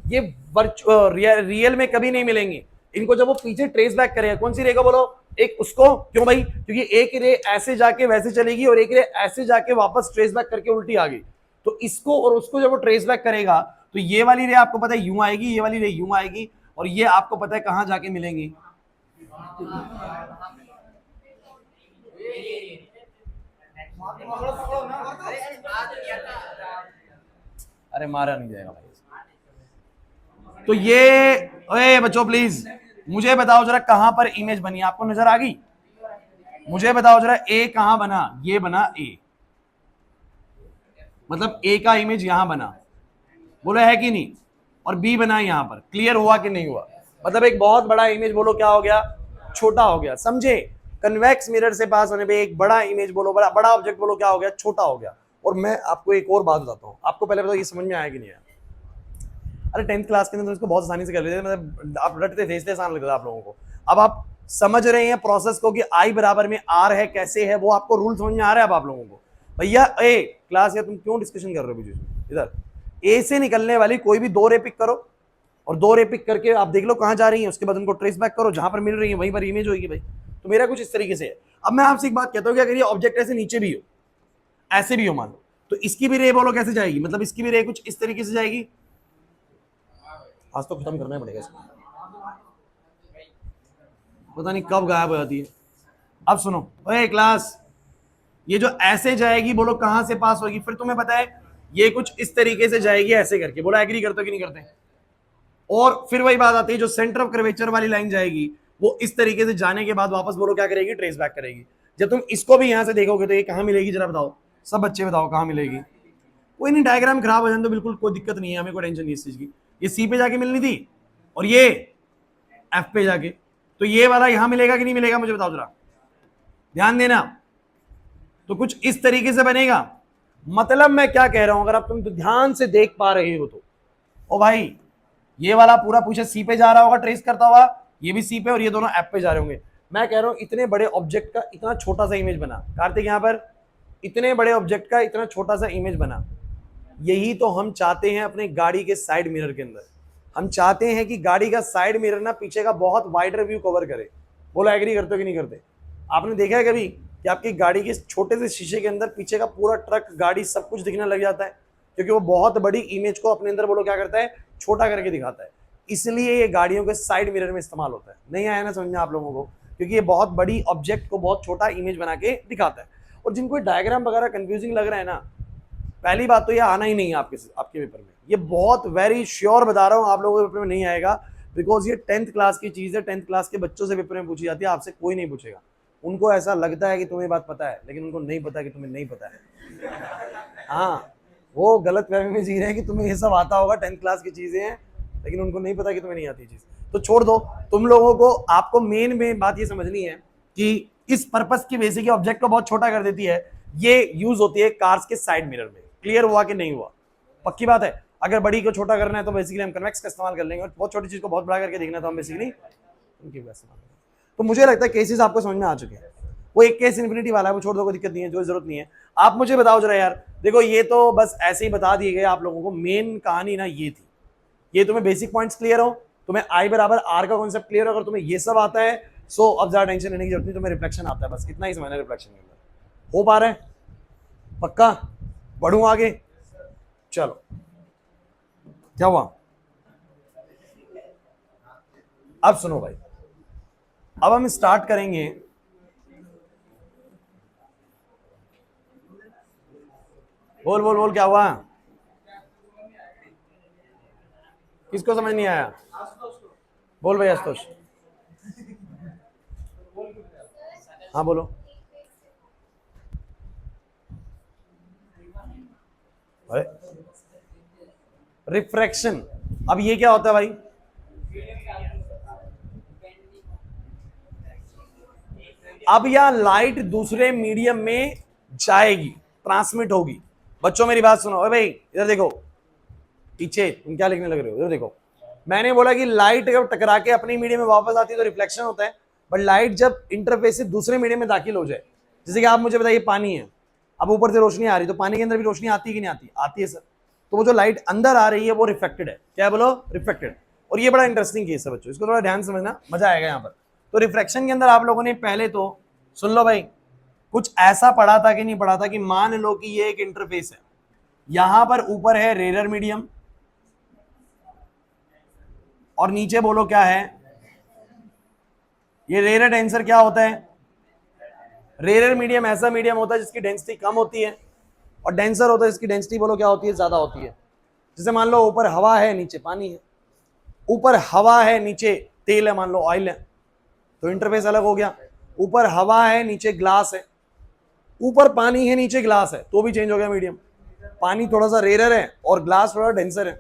ये रियल में कभी नहीं मिलेंगी इनको। जब वो पीछे ट्रेस बैक करेगा, कौन सी रेगा बोलो, एक उसको, क्यों भाई, क्योंकि एक रे ऐसे जाके वैसे चलेगी और एक रे ऐसे जाके वापस ट्रेस बैक करके उल्टी आ गई। तो इसको और उसको जब वो ट्रेस बैक करेगा तो ये वाली रे आपको पता है यूं आएगी, ये वाली रे यूं आएगी, और ये आपको पता है कहां जाके मिलेंगी। अरे मारा नहीं जाएगा भाई। तो ये, ओए बच्चों प्लीज मुझे बताओ जरा कहां पर इमेज बनी, आपको नजर आ गई? मुझे बताओ जरा ए कहां बना, ये बना ए, मतलब ए का इमेज यहां बना, बोलो है कि नहीं, और बी बना यहां पर। क्लियर हुआ कि नहीं हुआ? मतलब एक बहुत बड़ा इमेज बोलो क्या हो गया, छोटा हो गया। समझे? कन्वेक्स मिरर से पास होने पे एक बड़ा इमेज बोलो, बड़ा बड़ा ऑब्जेक्ट बोलो क्या हो गया, छोटा हो गया। और मैं आपको एक और बात बताता हूं, आपको पहले बताओ ये समझ में आया कि नहीं आया? अरे 10th क्लास के अंदर तो इसको बहुत आसानी से कर लेते थे, मतलब आप रटते थे इसलिए आसान लगता था आप लोगों को। अब आप समझ रहे हैं प्रोसेस को कि आई बराबर में आर है, कैसे है वो आपको रूल समझ में आ रहा है अब आप लोगों को? भैया ए क्लास या तुम क्यों डिस्कशन कर रहे हो बीच में? इधर ए से निकलने वाली कोई भी दो रे पिक करो, और दो रे पिक करके आप देख लो कहां जा रही है, उसके बाद उनको ट्रेस बैक करो, जहां पर मिल रही है वहीं पर इमेज होगी भाई। तो मेरा कुछ इस तरीके से है। अब मैं आपसे एक बात कहता हूं कि अगर ये ऑब्जेक्ट ऐसे नीचे भी हो, ऐसे भी हो मान लो, तो इसकी भी रे बोलो कैसे जाएगी, मतलब इसकी भी रे कुछ इस तरीके से जाएगी। आज तो खत्म करना ही पड़ेगा इसको, पता नहीं कब गायब हो जाती है। अब सुनो ओए क्लास, ये जो ऐसे जाएगी बोलो कहां से पास होगी, फिर तुम्हें पता है ये कुछ इस तरीके से जाएगी ऐसे करके, बोलो एग्री करते हो कि नहीं करते? और फिर वही बात आती है, जो सेंटर ऑफ कर्वेचर वाली लाइन जाएगी वो इस तरीके से जाने के बाद वापस बोलो क्या करेगी, ट्रेस बैक करेगी। जब तुम इसको भी यहां से देखोगे तो ये कहां मिलेगी, जरा बताओ सब बच्चे बताओ कहां मिलेगी? कोई नहीं, डायग्राम खराब हो जाए तो बिल्कुल कोई दिक्कत नहीं है, हमें कोई टेंशन नहीं इस चीज की। ये सी पे जाके मिलनी थी और ये एफ पे जाके, तो ये वाला यहां मिलेगा कि नहीं मिलेगा मुझे बताओ जरा, ध्यान देना। तो कुछ इस तरीके से बनेगा। मतलब मैं क्या कह रहा हूं, अगर आप तुम तो ध्यान से देख पा रहे हो तो, ओ भाई ये वाला पूरा पूछे सी पे जा रहा होगा ट्रेस करता हुआ, ये भी सी पे और ये दोनों एफ पे जा रहे होंगे। मैं कह रहा हूं इतने बड़े ऑब्जेक्ट का इतना छोटा सा इमेज बना, कार्तिक यहां पर इतने बड़े ऑब्जेक्ट का इतना छोटा सा इमेज बना। यही तो हम चाहते हैं अपने गाड़ी के साइड मिरर के अंदर। हम चाहते हैं कि गाड़ी का साइड मिरर ना पीछे का बहुत वाइडर व्यू कवर करे। बोलो एग्री करते हो कि नहीं करते? आपने देखा है कभी कि आपकी गाड़ी के छोटे से शीशे के अंदर पीछे का पूरा ट्रक गाड़ी सब कुछ दिखने लग जाता है, क्योंकि वो बहुत बड़ी इमेज को अपने अंदर बोलो क्या करता है, छोटा करके दिखाता है। इसलिए ये गाड़ियों के साइड मिरर में इस्तेमाल होता है। नहीं आया ना समझ में आप लोगों को? क्योंकि ये बहुत बड़ी ऑब्जेक्ट को बहुत छोटा इमेज बना के दिखाता है। और जिनको डायग्राम वगैरह कंफ्यूजिंग लग रहा है ना, पहली बात तो ये आना ही नहीं है आपके पेपर में। ये बहुत वेरी श्योर बता रहा हूँ आप लोगों के पेपर में नहीं आएगा, बिकॉज ये 10th क्लास की चीज है। 10th क्लास के बच्चों से पेपर में पूछी जाती है, आपसे कोई नहीं पूछेगा। उनको ऐसा लगता है कि तुम्हें बात पता है, लेकिन उनको नहीं पता कि तुम्हें नहीं पता है। हाँ, वो गलत फहमी में जी रहे हैं कि तुम्हें ये सब आता होगा, 10th क्लास की चीजें हैं, लेकिन उनको नहीं पता कि तुम्हें नहीं आती चीज। तो छोड़ दो, तुम लोगों को आपको मेन में बात ये समझनी है कि इस पर्पस की बेसिक ऑब्जेक्ट को बहुत छोटा कर देती है। ये यूज होती है कार्स के साइड मिरर में। क्लियर हुआ कि नहीं हुआ? पक्की बात है। अगर बड़ी को छोटा करना है तो बेसिकली हम कन्वेक्स का इस्तेमाल कर लेंगे, और बहुत छोटी चीज को बहुत बड़ा करके देखना तो हम बेसिकली उनकी इस्तेमाल करेंगे। तो मुझे लगता है केसेस आपको समझ में आ चुके हैं। वो एक केस इन्फिनिटी वाला है, वो छोड़ दो, कोई दिक्कत नहीं है, जो जरूरत नहीं है। आप मुझे बताओ जरा यार, देखो ये तो बस ऐसे ही बता दिए गए आप लोगों को, मेन कहानी ना ये थी। ये तुम्हें बेसिक पॉइंट्स क्लियर हो, तुम्हें आई बराबर आर का कॉन्सेप्ट क्लियर हो, अगर तुम्हें ये सब आता है सो अब ज्यादा टेंशन लेने की जरूरत नहीं, तुम्हें रिफ्लेक्शन आता है, बस इतना ही समझना। रिफ्लेक्शन के अंदर हो पा रहा है? पक्का? बढ़ूं आगे? चलो क्या हुआ? अब सुनो भाई, अब हम स्टार्ट करेंगे। बोल बोल बोल, क्या हुआ? किसको समझ नहीं आया? बोल भाई आशुतोष। हाँ बोलो। रिफ्रैक्शन, अब ये क्या होता है भाई? अब यह लाइट दूसरे मीडियम में जाएगी, ट्रांसमिट होगी। बच्चों मेरी बात सुनो। भाई इधर देखो, पीछे तुम क्या लिखने लग रहे हो? इधर देखो, मैंने बोला कि लाइट जब टकरा के अपनी मीडियम में वापस आती है तो रिफ्लेक्शन होता है, बट लाइट जब इंटरफेस से दूसरे मीडियम में दाखिल हो जाए, जैसे कि आप मुझे बताइए पानी है, अब ऊपर से रोशनी आ रही, तो पानी के अंदर भी रोशनी आती है कि नहीं आती? आती है सर। तो वो जो लाइट अंदर आ रही है वो रिफ्लेक्टेड है। क्या बोलो? रिफ्लेक्टेड। और ये बड़ा इंटरेस्टिंग केस है बच्चों, इसको थोड़ा ध्यान समझना, मजा आएगा यहाँ पर। तो रिफ्लेक्शन के अंदर आप लोगों ने पहले तो सुन लो भाई, कुछ ऐसा पढ़ा था कि नहीं पढ़ा था कि मान लो कि ये एक इंटरफेस है, यहां पर ऊपर है रेयर मीडियम और नीचे बोलो क्या है? ये रेयर डेंसर क्या होता है? रेयर मीडियम ऐसा मीडियम होता है जिसकी डेंसिटी कम होती है, और डेंसर होता है जिसकी डेंसिटी बोलो क्या होती है? ज्यादा होती है। जैसे मान लो ऊपर हवा है, नीचे पानी है, ऊपर हवा है, नीचे तेल है, मान लो ऑयल है, तो इंटरफेस अलग हो गया। ऊपर हवा है, नीचे ग्लास है, ऊपर पानी है, नीचे ग्लास है, तो भी चेंज हो गया मीडियम। पानी थोड़ा सा रेयर है और ग्लास थोड़ा डेंसर है,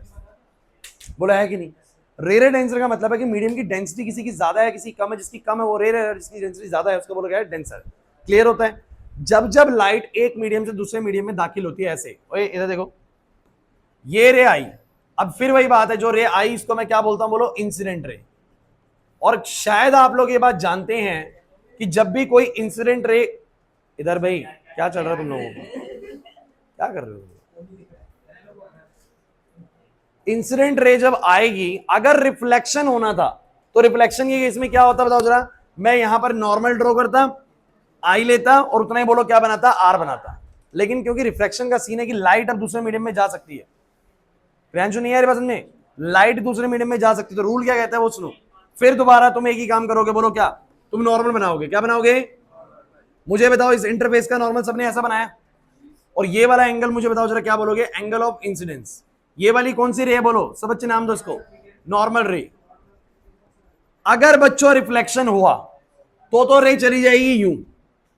बोला है कि नहीं? रेयर डेंसर का मतलब है कि मीडियम की डेंसिटी किसी की ज्यादा है, किसी कम है, जिसकी कम है वो रेयर है, जिसकी डेंसिटी ज्यादा है उसको बोला गया है डेंसर। क्लियर होता है? जब जब लाइट एक मीडियम से दूसरे मीडियम में दाखिल होती है, ऐसे ओए इधर देखो, ये रे आई, अब फिर वही बात है, जो रे आई इसको मैं क्या बोलता हूं? बोलो इंसिडेंट रे। और शायद आप लोग ये बात जानते हैं कि जब भी कोई इंसिडेंट रे, इधर भाई क्या चल रहा है तुम लोगों को? क्या कर रहे हो? इंसिडेंट रे जब आएगी, अगर रिफ्लेक्शन होना था तो रिफ्लेक्शन के केस में क्या होता बताओ जरा? मैं यहां पर नॉर्मल ड्रॉ करता, आई लेता और उतना ही बोलो क्या बनाता? आर बनाता। लेकिन क्योंकि रिफ्लेक्शन का सीन है कि लाइट अब दूसरे मीडियम में जा सकती है, प्रियांशु नहीं आ रही बात में, लाइट दूसरे मीडियम में जा सकती है, तो रूल क्या कहता है वो सुनो। फिर दोबारा तुम एक ही काम करोगे, बोलो क्या? तुम नॉर्मल बनाओगे। क्या बनाओगे? मुझे बताओ, इस इंटरफेस का नॉर्मल सबने ऐसा बनाया, और ये वाला एंगल मुझे बताओ जरा क्या बोलोगे? Angle of incidence. ये वाली कौन सी रे है बोलो? सब बच्चे नाम दो इसको। नॉर्मल रे। अगर बच्चों रिफ्लेक्शन हुआ तो रे चली जाएगी यूं,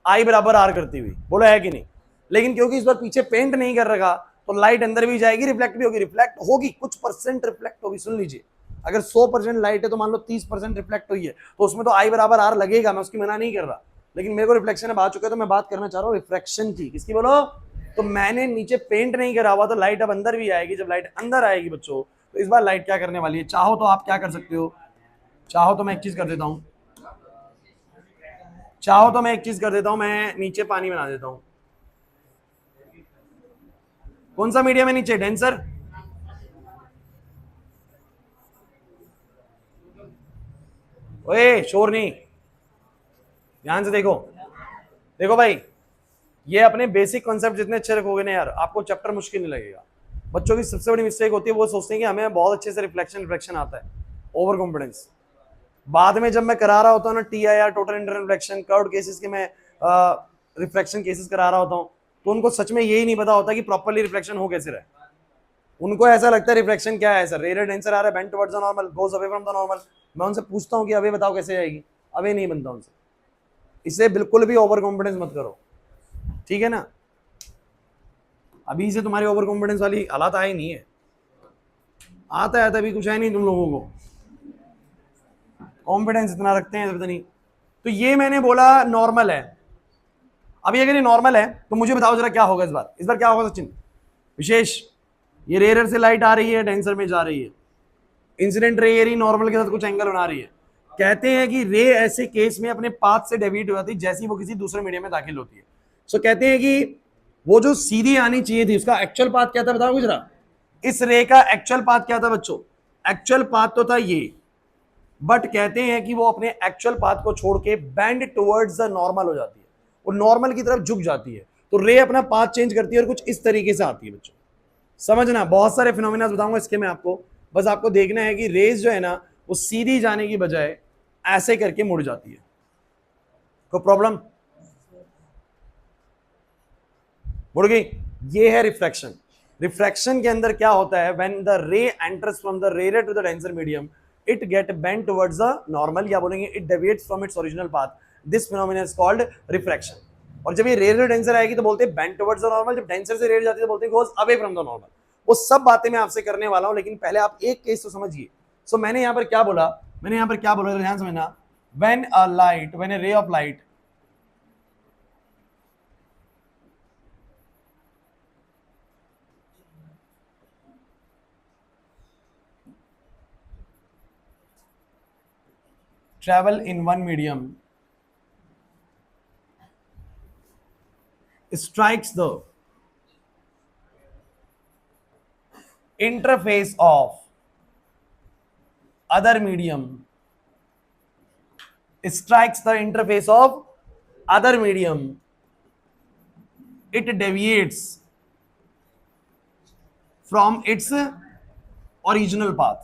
आई बराबर आर करती हुई, बोला है कि नहीं? लेकिन क्योंकि इस बार पीछे पेंट नहीं कर रखा तो लाइट अंदर भी जाएगी, रिफ्लेक्ट भी होगी। रिफ्लेक्ट होगी कुछ परसेंट, रिफ्लेक्ट होगी। सुन लीजिए, अगर 100% लाइट है तो मान लो 30% रिफ्लेक्ट हुई है, तो उसमें तो आई बराबर आर लगेगा, मैं उसकी मना नहीं कर रहा। लेकिन मेरे को रिफ्लेक्शन अब आ चुका है तो मैं बात करना चाह रहा हूँ रिफ्रैक्शन की। किसकी बोलो? तो मैंने नीचे पेंट नहीं करा हुआ तो लाइट अब अंदर भी आएगी। जब लाइट अंदर आएगी बच्चों, तो इस बार लाइट क्या करने वाली है? चाहो तो आप क्या कर सकते हो? चाहो तो मैं एक चीज कर देता हूं, चाहो तो मैं एक चीज कर देता हूं, मैं नीचे पानी बना देता हूं। कौन सा मीडियम है नीचे? डेंसर। ओए शोर नहीं, ध्यान से देखो। देखो भाई, ये अपने बेसिक कॉन्सेप्ट जितने अच्छे रखोगे ना यार, आपको चैप्टर मुश्किल नहीं लगेगा। बच्चों की सबसे बड़ी मिस्टेक होती है, वो सोचते हैं कि हमें बहुत अच्छे से रिफ्लेक्शन आता है, ओवर कॉन्फिडेंस। बाद में जब मैं करा रहा होता हूँ ना TIR, total internal reflection, curved cases के मैं रिफ्लेक्शन केसेस करा रहा होता हूँ, तो उनको सच में यही नहीं पता होता कि प्रॉपर्ली रिफ्लेक्शन हो कैसे रहा है। उनको ऐसा लगता है रिफ्लेक्शन क्या है सर? रेयर डेंसर आ रहा है, bend towards the normal, goes away from the normal. मैं उनसे पूछता हूँ कि अवे बताओ कैसे आएगी? अवे नहीं बनता उनसे। इससे बिल्कुल भी ओवर कॉन्फिडेंस मत करो, ठीक है ना? अभी से तुम्हारी ओवर कॉन्फिडेंस वाली हालात आई नहीं है, आता है तभी कुछ है नहीं तुम लोगों को, कॉन्फिडेंस इतना रखते हैं पता नहीं। तो ये मैंने बोला नॉर्मल है। अभी अगर ये नॉर्मल है तो मुझे बताओ जरा क्या होगा इस बार? इस बार क्या होगा सचिन? विशेष, ये रेयर से लाइट आ रही है, डेंसर में जा रही है, इंसिडेंट रे ये नॉर्मल के साथ कुछ एंगल बना रही है। कहते हैं कि रे ऐसे केस में अपने पाथ से डेविएट हो जाती है जैसी वो किसी दूसरे मीडियम में दाखिल होती है। सो कहते हैं कि वो जो सीधी आनी चाहिए थी उसका एक्चुअल पाथ क्या था बताओ जरा? इस रे का एक्चुअल पाथ क्या था बच्चों? एक्चुअल पाथ तो था ये, बट कहते हैं कि वो अपने एक्चुअल पाथ को छोड़ के बैंड टुवर्ड्स द नॉर्मल हो जाती है, वो नॉर्मल की तरफ झुक जाती है। तो रे अपना पाथ चेंज करती है और कुछ इस तरीके से आती है बच्चों। समझना, बहुत सारे फिनोमिना बताऊंगा इसके में आपको, बस आपको देखना है कि रेज जो है ना वो सीधी जाने की बजाय ऐसे करके मुड़ जाती है। कोई प्रॉब्लम? मुड़ गई? ये है रिफ्रैक्शन। रिफ्रैक्शन के अंदर क्या होता है, when the ray enters from the rarer to the denser medium it get bent towards the normal, या बोलेंगे it deviates from its original path, this phenomena is called refraction. और जब ये रेयर टू डेंसर आएगी तो बोलते हैं bent towards the normal, जब डेंसर से रेयर जाती है तो बोलते हैं goes away from the normal. वो सब बातें मैं आपसे करने वाला हूं, लेकिन पहले आप एक केस तो समझिए। सो मैंने यहाँ पर क्या बोला, ध्यान समझना, when a light, when a ray of light travel in one medium strikes the interface of other medium, strikes the interface of other medium, it deviates from its original path.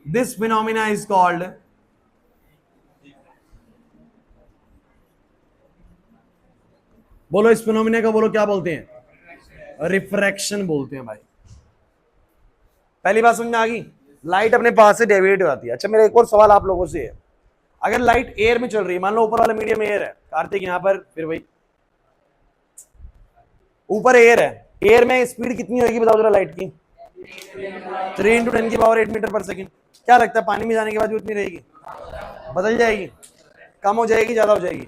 This phenomena is called बोलो, इस phenomena का बोलो क्या बोलते हैं, refraction बोलते हैं भाई। पहली बात समझ में आ गई, लाइट अपने पास से डेविएट हो जाती है। अच्छा मेरा एक और सवाल आप लोगों से है, अगर लाइट एयर में चल रही है, मान लो ऊपर वाला मीडियम एयर है, कार्तिक यहाँ पर, फिर भाई ऊपर एयर है, एयर में स्पीड कितनी होगी बताओ जरा लाइट की, 3 × 10⁸ मीटर पर सेकंड। क्या लगता है पानी में जाने के बाद भी उतनी रहेगी, बदल जाएगी, कम हो जाएगी, ज्यादा हो जाएगी,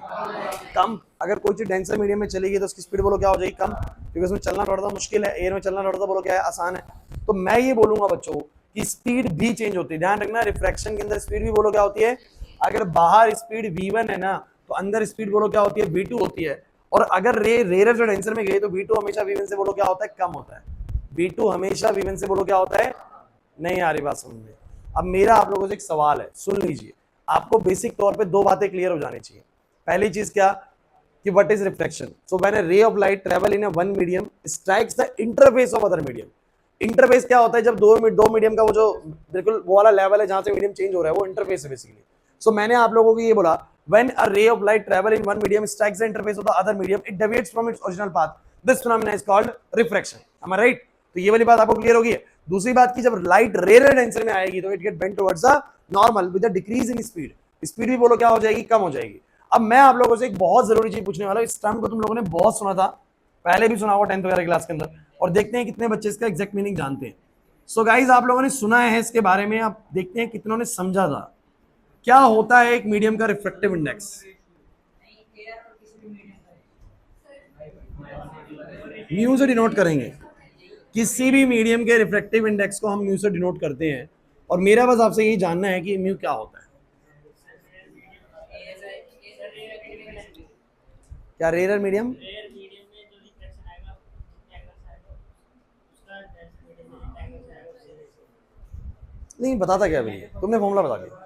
कम। अगर कोई चीज डेंसर मीडियम में चलेगी तो उसकी स्पीड बोलो क्या हो जाएगी, कम, क्योंकि उसमें चलना थोड़ा सा मुश्किल है। एयर में चलना थोड़ा सा बोलो क्या है, आसान है। तो मैं ये बोलूंगा बच्चों कि स्पीड भी चेंज होती है, ध्यान रखना, रिफ्रैक्शन के अंदर स्पीड भी बोलो क्या होती है, अगर बाहर स्पीड v1 है ना तो अंदर स्पीड बोलो क्या होती है, v2 होती है। और अगर रेयर जो डेंसर में गई तो v2 हमेशा v1 से बोलो क्या होता है, कम होता है। v2 हमेशा v1 से बोलो क्या होता है, नहीं आ रही बात समझ में। अब मेरा आप लोगों से एक सवाल है, सुन लीजिए, आपको बेसिक तौर पे 2 बातें क्लियर हो जानी चाहिए। पहली चीज क्या कि what is reflection. So when a ray of light travel in a one medium strikes the interface of other medium. Interface क्या होता है, जब दो मीडियम का वो जो बिल्कुल वो वाला लेवल है जहां से मीडियम चेंज हो रहा है, वो इंटरफेस है बेसिकली। सो मैंने आप लोगों को ये बोला, when a ray of light travel in one medium strikes the interface of the other medium it deviates from its original path, this phenomena is called refraction. Am I right? तो ये वाली बात आपको क्लियर होगी। दूसरी बात की जब लाइट रेयर डेंसर में आएगी तो it get bent towards the normal with the decrease in speed, speed भी बोलो क्या हो जाएगी, कम हो जाएगी। अब मैं आप लोगों से एक बहुत जरूरी चीज पूछने वाला हूं, इस टर्म को तुम लोगों ने बहुत सुना था, पहले भी सुना होगा 10th वगैरह क्लास के अंदर, और देखते हैं कितने बच्चे इसका एग्जैक्ट मीनिंग जानते हैं। सो गाइज आप लोगों ने सुना है इसके बारे में, आप देखते हैं कितनों ने समझा था। क्या होता है एक मीडियम का रिफ्रैक्टिव इंडेक्स, म्यू से डिनोट करेंगे, किसी भी मीडियम के रिफ्रैक्टिव इंडेक्स को हम म्यू से डिनोट करते हैं। और मेरा बस आपसे यही जानना है कि म्यू क्या होता है। क्या रेयर मीडियम, नहीं बताता क्या भैया, तुमने फॉर्मूला बता दिया,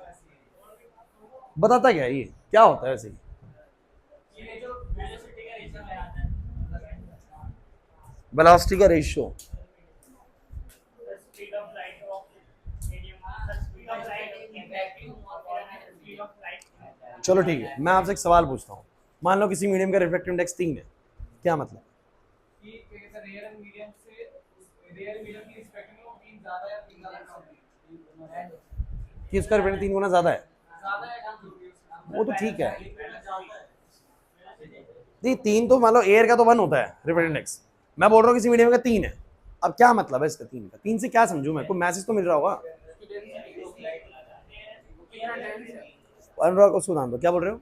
बताता क्या ये क्या होता है ऐसे ही, वेलोसिटी का रेशियो। चलो ठीक है, मैं आपसे एक सवाल पूछता हूँ, मान लो किसी मीडियम का रिफ्रैक्टिव इंडेक्स 3 है, क्या मतलब कि उसका रिफ्रैक्टिव 3 गुना ज्यादा है, वो तो ठीक है। नहीं 3 तो मान लो एयर का तो 1 होता है रिफ्रैक्टिव इंडेक्स, मैं बोल रहा हूँ किसी मीडियम का 3 है। अब क्या मतलब है इसका 3 का, 3 से क्या समझूं मैं, कोई मैसेज तो मिल रहा होगा। अनुराग को सुना दो, क्या बोल रहे हो,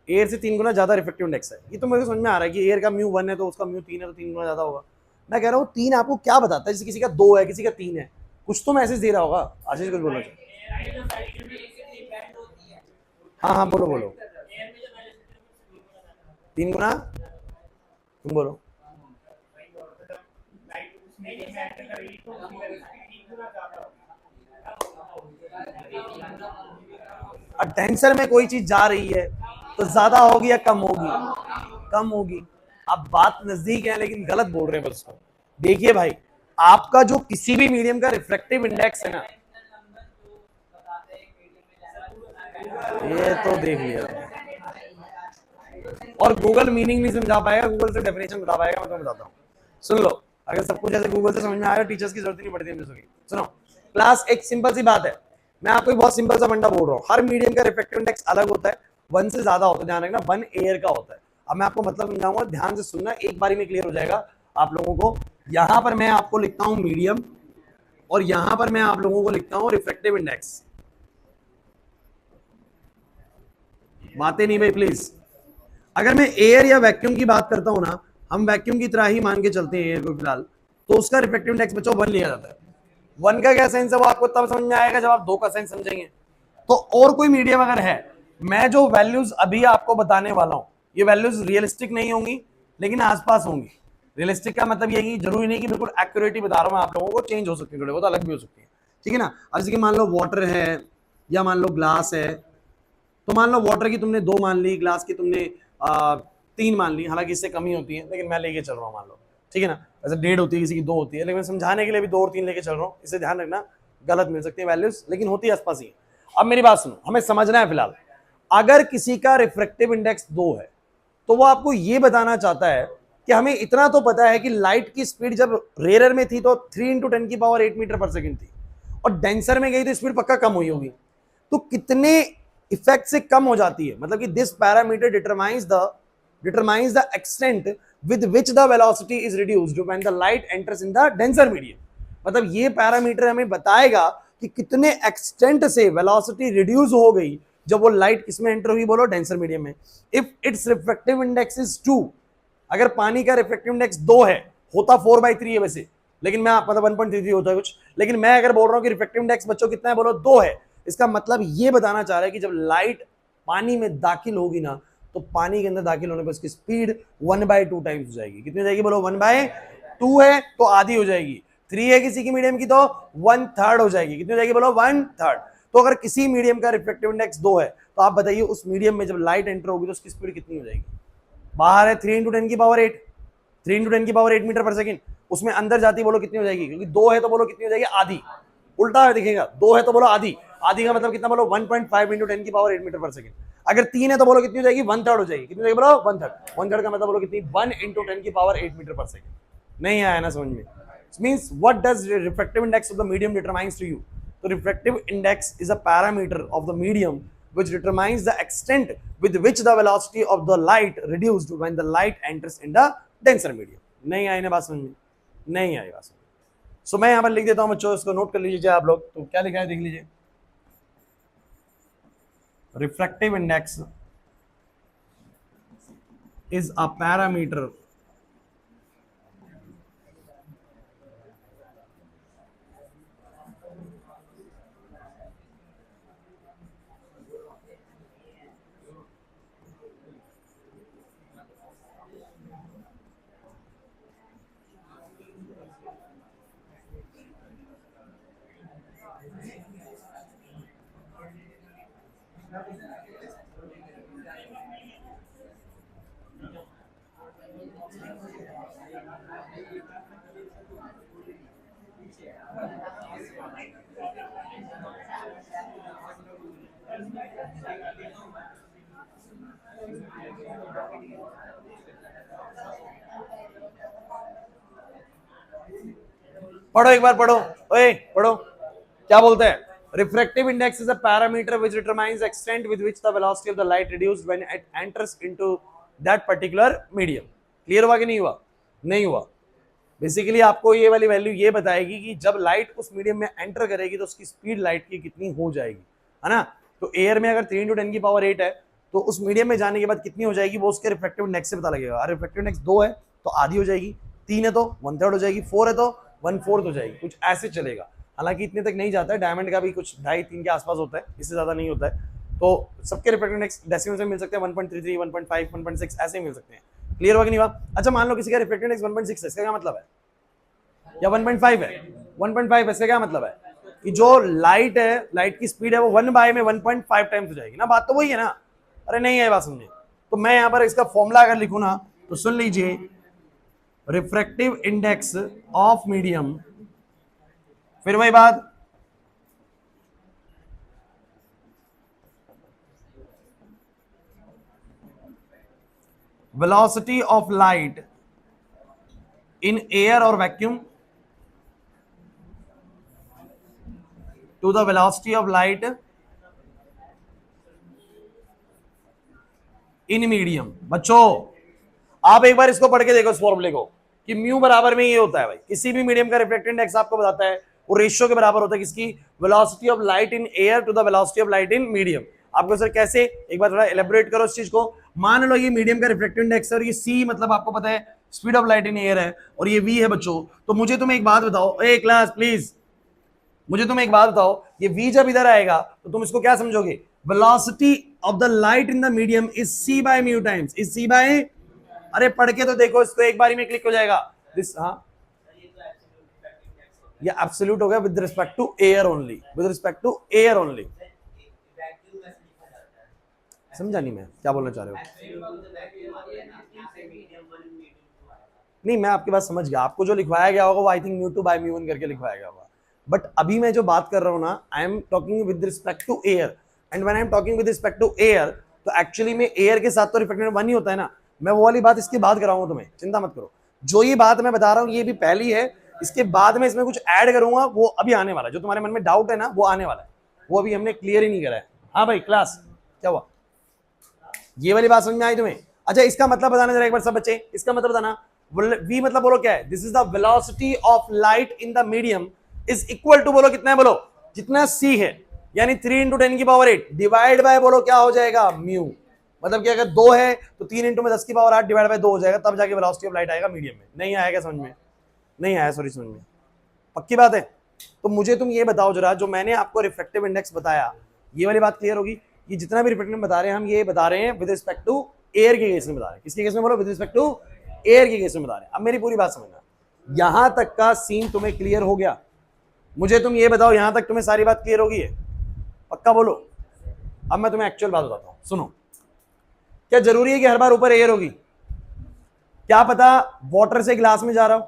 एयर से 3 गुना ज्यादा रिफ्रैक्टिव इंडेक्स है, ये तो मुझे समझ में आ रहा है कि एयर का म्यू 1 है तो उसका म्यू 3 है तो 3 गुना ज्यादा होगा। मैं कह रहा हूँ 3 आपको क्या बताता है, जैसे किसी का 2 है किसी का 3 है, कुछ तो मैसेज दे रहा होगा। आशीष कुछ बोलना चाहिए, हाँ हाँ बोलो बोलो, 3 गुना, तुम बोलो। टेंसर में कोई चीज जा रही है तो ज्यादा होगी या कम होगी, कम होगी। अब बात नजदीक है लेकिन गलत बोल रहे हैं बस। देखिए भाई, आपका जो किसी भी मीडियम का रिफ्रैक्टिव इंडेक्स है ना, ये तो देख लिया, और गूगल मीनिंग नहीं समझा पाएगा, गूगल से डेफिनेशन बता पाएगा। मैं तुम्हें बताता हूँ, सुन लो। अगर सब कुछ ऐसे गूगल से समझ में आएगा, टीचर्स की जरूरत नहीं पड़ती हम की। सुनो क्लास, एक सिंपल सी बात है, मैं आपको बहुत सिंपल सा फंडा बोल रहा हूँ। हर मीडियम का रिफ्रैक्टिव इंडेक्स अलग होता है, 1 से ज्यादा होता है, ध्यान रखना, 1 एयर का होता है। अब मैं आपको मतलब समझाऊंगा, ध्यान से सुनना, एक बारी में क्लियर हो जाएगा आप लोगों को। यहां पर मैं आपको लिखता हूं मीडियम, और यहां पर मैं आप लोगों को लिखता हूं रिफ्रैक्टिव इंडेक्स। बातें नहीं भाई प्लीज। अगर मैं एयर या वैक्यूम की बात करता हूं ना, हम वैक्यूम की तरह ही मान के चलते हैं एयर को फिलहाल, तो उसका रिफ्रैक्टिव इंडेक्स बच्चों 1 लिया जाता है। 1 का क्या सेंस है वो आपको तब समझ में आएगा जब आप 2 का सेंस समझेंगे। तो और कोई मीडियम अगर है, मैं जो वैल्यूज अभी आपको बताने वाला हूं, ये वैल्यूज रियलिस्टिक नहीं होंगी, लेकिन आसपास होंगी। रियलिस्टिक का मतलब ये जरूरी नहीं कि बिल्कुल एक्यूरेट ही बता रहा हूं मैं आप लोगों को, चेंज हो सकती है थोड़े बहुत, अलग भी हो सकती है, ठीक है ना। अब जैसे कि मान लो वाटर है, या मान लो ग्लास है, तो मान लो वाटर की तुमने 2 मान ली, ग्लास की तुमने 3 मान ली, हालांकि इससे कमी होती है, लेकिन मैं लेके चल रहा हूँ मान लो, ठीक है ना। वैसे 1.5 होती है, किसी की 2 होती है, लेकिन मैं समझाने के लिए भी 2 और 3 लेके चल रहा हूँ, इसे ध्यान रखना, गलत मिल सकती है वैल्यूज, लेकिन होती है आसपास ही। अब मेरी बात सुनो, हमें समझना है फिलहाल, अगर किसी का रिफ्रैक्टिव इंडेक्स 2 है, तो वो आपको ये बताना चाहता है कि हमें इतना तो पता है कि लाइट की स्पीड जब रेयर में थी तो 3 × 10⁻⁸ मीटर पर सेकंड थी, और डेंसर में गई तो स्पीड पक्का कम हुई होगी। तो कितने इफेक्ट से कम हो जाती है, मतलब कि this parameter determines the extent with which the velocity is reduced when the light enters in the denser medium। मतलब ये पैरामीटर हमें बताएगा कि कितने एक्सटेंट से वेलोसिटी रिड्यूस हो गई जब वो लाइट किसमें एंटर हुई, बोलो डेंसर मीडियम में। If it's refractive index is 2, अगर पानी का रिफ्रैक्टिव इंडेक्स 2 है, होता 4/3 है वैसे, लेकिन मैं मतलब 1.33 होता है कुछ, लेकिन मैं अगर बोल रहा हूं कि रिफ्रैक्टिव इंडेक्स बच्चों कितना है, बोलो 2 है, इसका मतलब ये बताना चाह रहा है कि जब लाइट पानी में दाखिल होगी ना, तो पानी के अंदर दाखिल होने पर उसकी स्पीड 1/2 टाइम्स हो जाएगी। कितनी हो जाएगी, बोलो 1/2 है तो आधी हो जाएगी, 3 है किसी की मीडियम की तो 1/3 हो जाएगी। कितनी हो जाएगी, बोलो 1/3। तो अगर किसी मीडियम का रिफ्रैक्टिव इंडेक्स 2 है, तो आप बताइए उस मीडियम में जब लाइट एंटर होगी तो उसकी स्पीड कितनी हो जाएगी। बाहर है 3 × 10⁸, 3 × 10⁸ मीटर पर सेकंड, उसमें अंदर जाती बोलो कितनी हो जाएगी, क्योंकि 2 है तो बोलो कितनी हो जाएगी, आधी। उल्टा दिखेगा, 2 है तो बोलो आधी, आधी का मतलब कितना, बोलो 1.5 × 10⁸ मीटर पर सेकंड। अगर 3 है तो बोलो कितनी हो जाएगी, 1/3 हो जाएगी। कितनी हो जाएगी, बोलो 1/3। 1/3 का मतलब बोलो कितनी, 1 × 10⁸ मीटर पर सेकंड। नहीं आया ना समझ में। Means what does refractive index of the medium determines to you. तो refractive index is a parameter of the medium which determines the extent with which the velocity of the light reduced when the light enters in the denser medium। नहीं आई ना बात समझ में, नहीं आई बात समझ में। सो मैं यहां पर लिख देता हूं बच्चों, इसको नोट कर लीजिए आप लोग। तो क्या लिखा है देख लीजिए, refractive index is a parameter पढ़ो एक बार, पढ़ो, ओए पढ़ो, क्या बोलते हैं। Refractive index is a parameter which determines extent with which the velocity of the light reduced when it enters into that particular medium. Clear हुआ कि नहीं हुआ, नहीं हुआ। बेसिकली आपको ये वाली वैल्यू ये बताएगी कि जब लाइट उस मीडियम में एंटर करेगी तो उसकी स्पीड लाइट की कितनी हो जाएगी, है ना। तो एयर में अगर 3 × 10⁸ है, तो उस मीडियम में जाने के बाद कितनी हो जाएगी, वो उसके रिफ्रैक्टिव इंडेक्स से पता लगेगा। रिफ्रैक्टिव इंडेक्स 2 है तो आधी हो जाएगी, 3 है तो 1/3 हो जाएगी, 4 है तो 1/4 हो जाएगी, कुछ ऐसे चलेगा। हालांकि इतने तक नहीं जाता है, डायमंड का भी कुछ 2.5-3 के आसपास होता है, इससे ज्यादा नहीं होता है। तो सबके रिफ्रैक्टिव इंडेक्स डेसिमल में मिल सकते हैं, 1.33, 1.5, 1.6 ऐसे मिल सकते हैं। क्लियर हुआ कि नहीं हुआ। अच्छा मान लो किसी का रिफ्रैक्टिव इंडेक्स 1.6 है, इसका क्या मतलब है, या 1.5 है, 1.5 इसका क्या मतलब है कि जो लाइट है, लाइट की स्पीड है वो 1 में 1.5 टाइम्स हो जाएगी ना। बात तो वही है ना। अरे नहीं है बात समझे। तो मैं यहां पर इसका फॉर्मूला अगर लिखूं ना, तो सुन लीजिए, रिफ्रैक्टिव इंडेक्स ऑफ मीडियम, फिर वही बात, velocity of light in air or vacuum to the velocity of light in medium। बच्चों आप एक बार इसको पढ़ के देखो इस फॉर्मूले को कि म्यू बराबर में ये होता है भाई, किसी भी मीडियम का रिफ्रैक्टिव इंडेक्स आपको बताता है वो रेशियो के बराबर होता है किसकी, velocity of light in air to the velocity of light in medium. आपको सर कैसे, एक बार थोड़ा एलेबोरेट करो इस चीज को। मान लो ये मीडियम का रिफ्रैक्टिव इंडेक्स है और ये सी मतलब आपको पता है speed of light in air है और ये वी है बच्चों। तो मुझे तुम एक बात बताओ, ए क्लास प्लीज, मुझे तुम एक बात बताओ, ये v जब इधर आएगा तो तुम इसको क्या समझोगे, velocity of the light in the medium is c by mu times, is c by, अरे पढ़ के तो देखो इसको, एक बारी में क्लिक हो जाएगा दिस। हाँ ये एब्सोल्यूट हो गया with respect to air only, with respect to air only. समझा नहीं मैं क्या बोलना चाह रहे हो? नहीं मैं आपकी बात समझ गया, आपको जो लिखवाया गया होगा वो I think mu two by mu one करके लिखवाया गया होगा, बट अभी मैं जो बात कर रहा हूं ना, I am talking with respect to air, and when I am talking with respect to air तो एक्चुअली में एयर के साथ तो रिफ्लेक्टेड वन ही होता है ना। मैं वो वाली बात इसके बाद कराऊंगा तुम्हें, चिंता मत करो। जो ये बात मैं बता रहा हूँ ये भी पहली है, इसके बाद में इसमें कुछ ऐड करूंगा वो अभी आने वाला है, जो तुम्हारे मन में डाउट है ना वो आने वाला है, वो अभी हमने क्लियर ही नहीं करा है। हाँ भाई क्लास क्या हुआ, ये वाली बात समझ में आई तुम्हें? अच्छा इसका मतलब बताना जरा एक बार सब बच्चे, इसका मतलब बताना, v मतलब बोलो क्या है, this is the velocity of light in the medium is equal to, बोलो कितना है, बोलो जितना c है, यानी 3 × 10⁸ डिवाइड बाय बोलो क्या हो जाएगा, म्यू। मतलब कि अगर 2 है तो 3 × 10⁸ डिवाइड बाय 2 हो जाएगा, तब जाके वेलोसिटी ऑफ लाइट आएगा मीडियम में। नहीं आएगा समझ में? नहीं आया, सॉरी समझ में, पक्की बात है? तो मुझे तुम ये बताओ जरा, जो मैंने आपको रिफ्रैक्टिव इंडेक्स बताया ये वाली बात क्लियर होगी? ये जितना भी रिफ्रैक्टिव बता रहे हैं हम ये बता रहे हैं विद रिस्पेक्ट टू एयर के केस में बता रहे हैं। किसके केस में बोलो? विद रिस्पेक्ट टू एयर के केस में बता रहे हैं। अब मेरी पूरी बात समझना, यहां तक का सीन तुम्हें क्लियर हो गया? मुझे तुम ये बताओ यहां तक तुम्हें सारी बात क्लियर होगी है? पक्का बोलो। अब मैं तुम्हें एक्चुअल बात बताता हूं, सुनो। क्या जरूरी है कि हर बार ऊपर एयर होगी? क्या पता वाटर से ग्लास में जा रहा हो,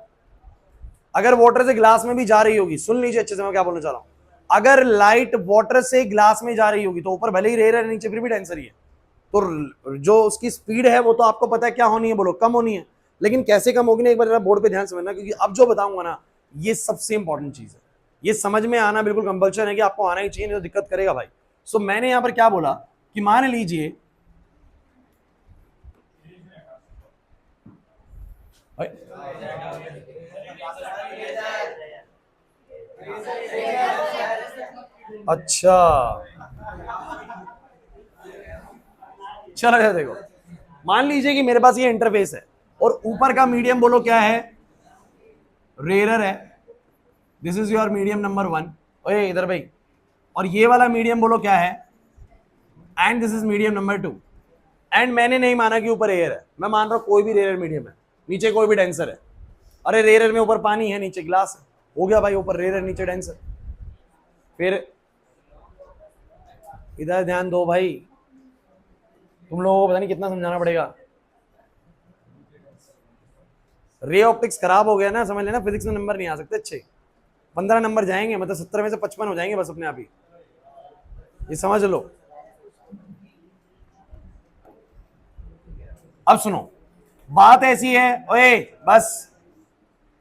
अगर वाटर से ग्लास में भी जा रही होगी, सुन लीजिए अच्छे से मैं क्या बोलना चाह रहा हूं, अगर लाइट वाटर से ग्लास में जा रही होगी तो ऊपर भले ही रेयर है, नीचे फिर भी डेंसर ही है, तो जो उसकी स्पीड है वो तो आपको पता है क्या होनी है, बोलो कम होनी है। लेकिन कैसे कम होगी ना, एक बार बोर्ड पे ध्यान समझना, क्योंकि अब जो बताऊंगा ना ये सबसे इंपॉर्टेंट चीज है, ये समझ में आना बिल्कुल कंपल्सन है कि आपको आना ही चाहिए, नहीं तो दिक्कत करेगा भाई। सो मैंने यहां पर क्या बोला कि मान लीजिए अच्छा चलो देखो, मान लीजिए कि मेरे पास ये इंटरफेस है और ऊपर का मीडियम बोलो क्या है, रेयर है, this is your medium number 1, ओए इधर भाई, और ये वाला मीडियम बोलो क्या है, and this is medium number 2, and मैंने नहीं माना कि ऊपर एयर है, मैं मान रहा हूं कोई भी रेयर मीडियम है, नीचे कोई भी डेंसर है। अरे रेयर में ऊपर पानी है नीचे ग्लास है, हो गया भाई, ऊपर रेयर नीचे डेंसर। फिर इधर ध्यान दो भाई, तुम लोगों को पता नहीं कितना समझाना पड़ेगा, रे ऑप्टिक्स खराब हो गया ना, समझ लेना फिजिक्स में नंबर नहीं आ सकते अच्छे, 15 नंबर जाएंगे, मतलब 70 में से 55 हो जाएंगे बस अपने आप ही, ये समझ लो। अब सुनो, बात ऐसी है, ओए बस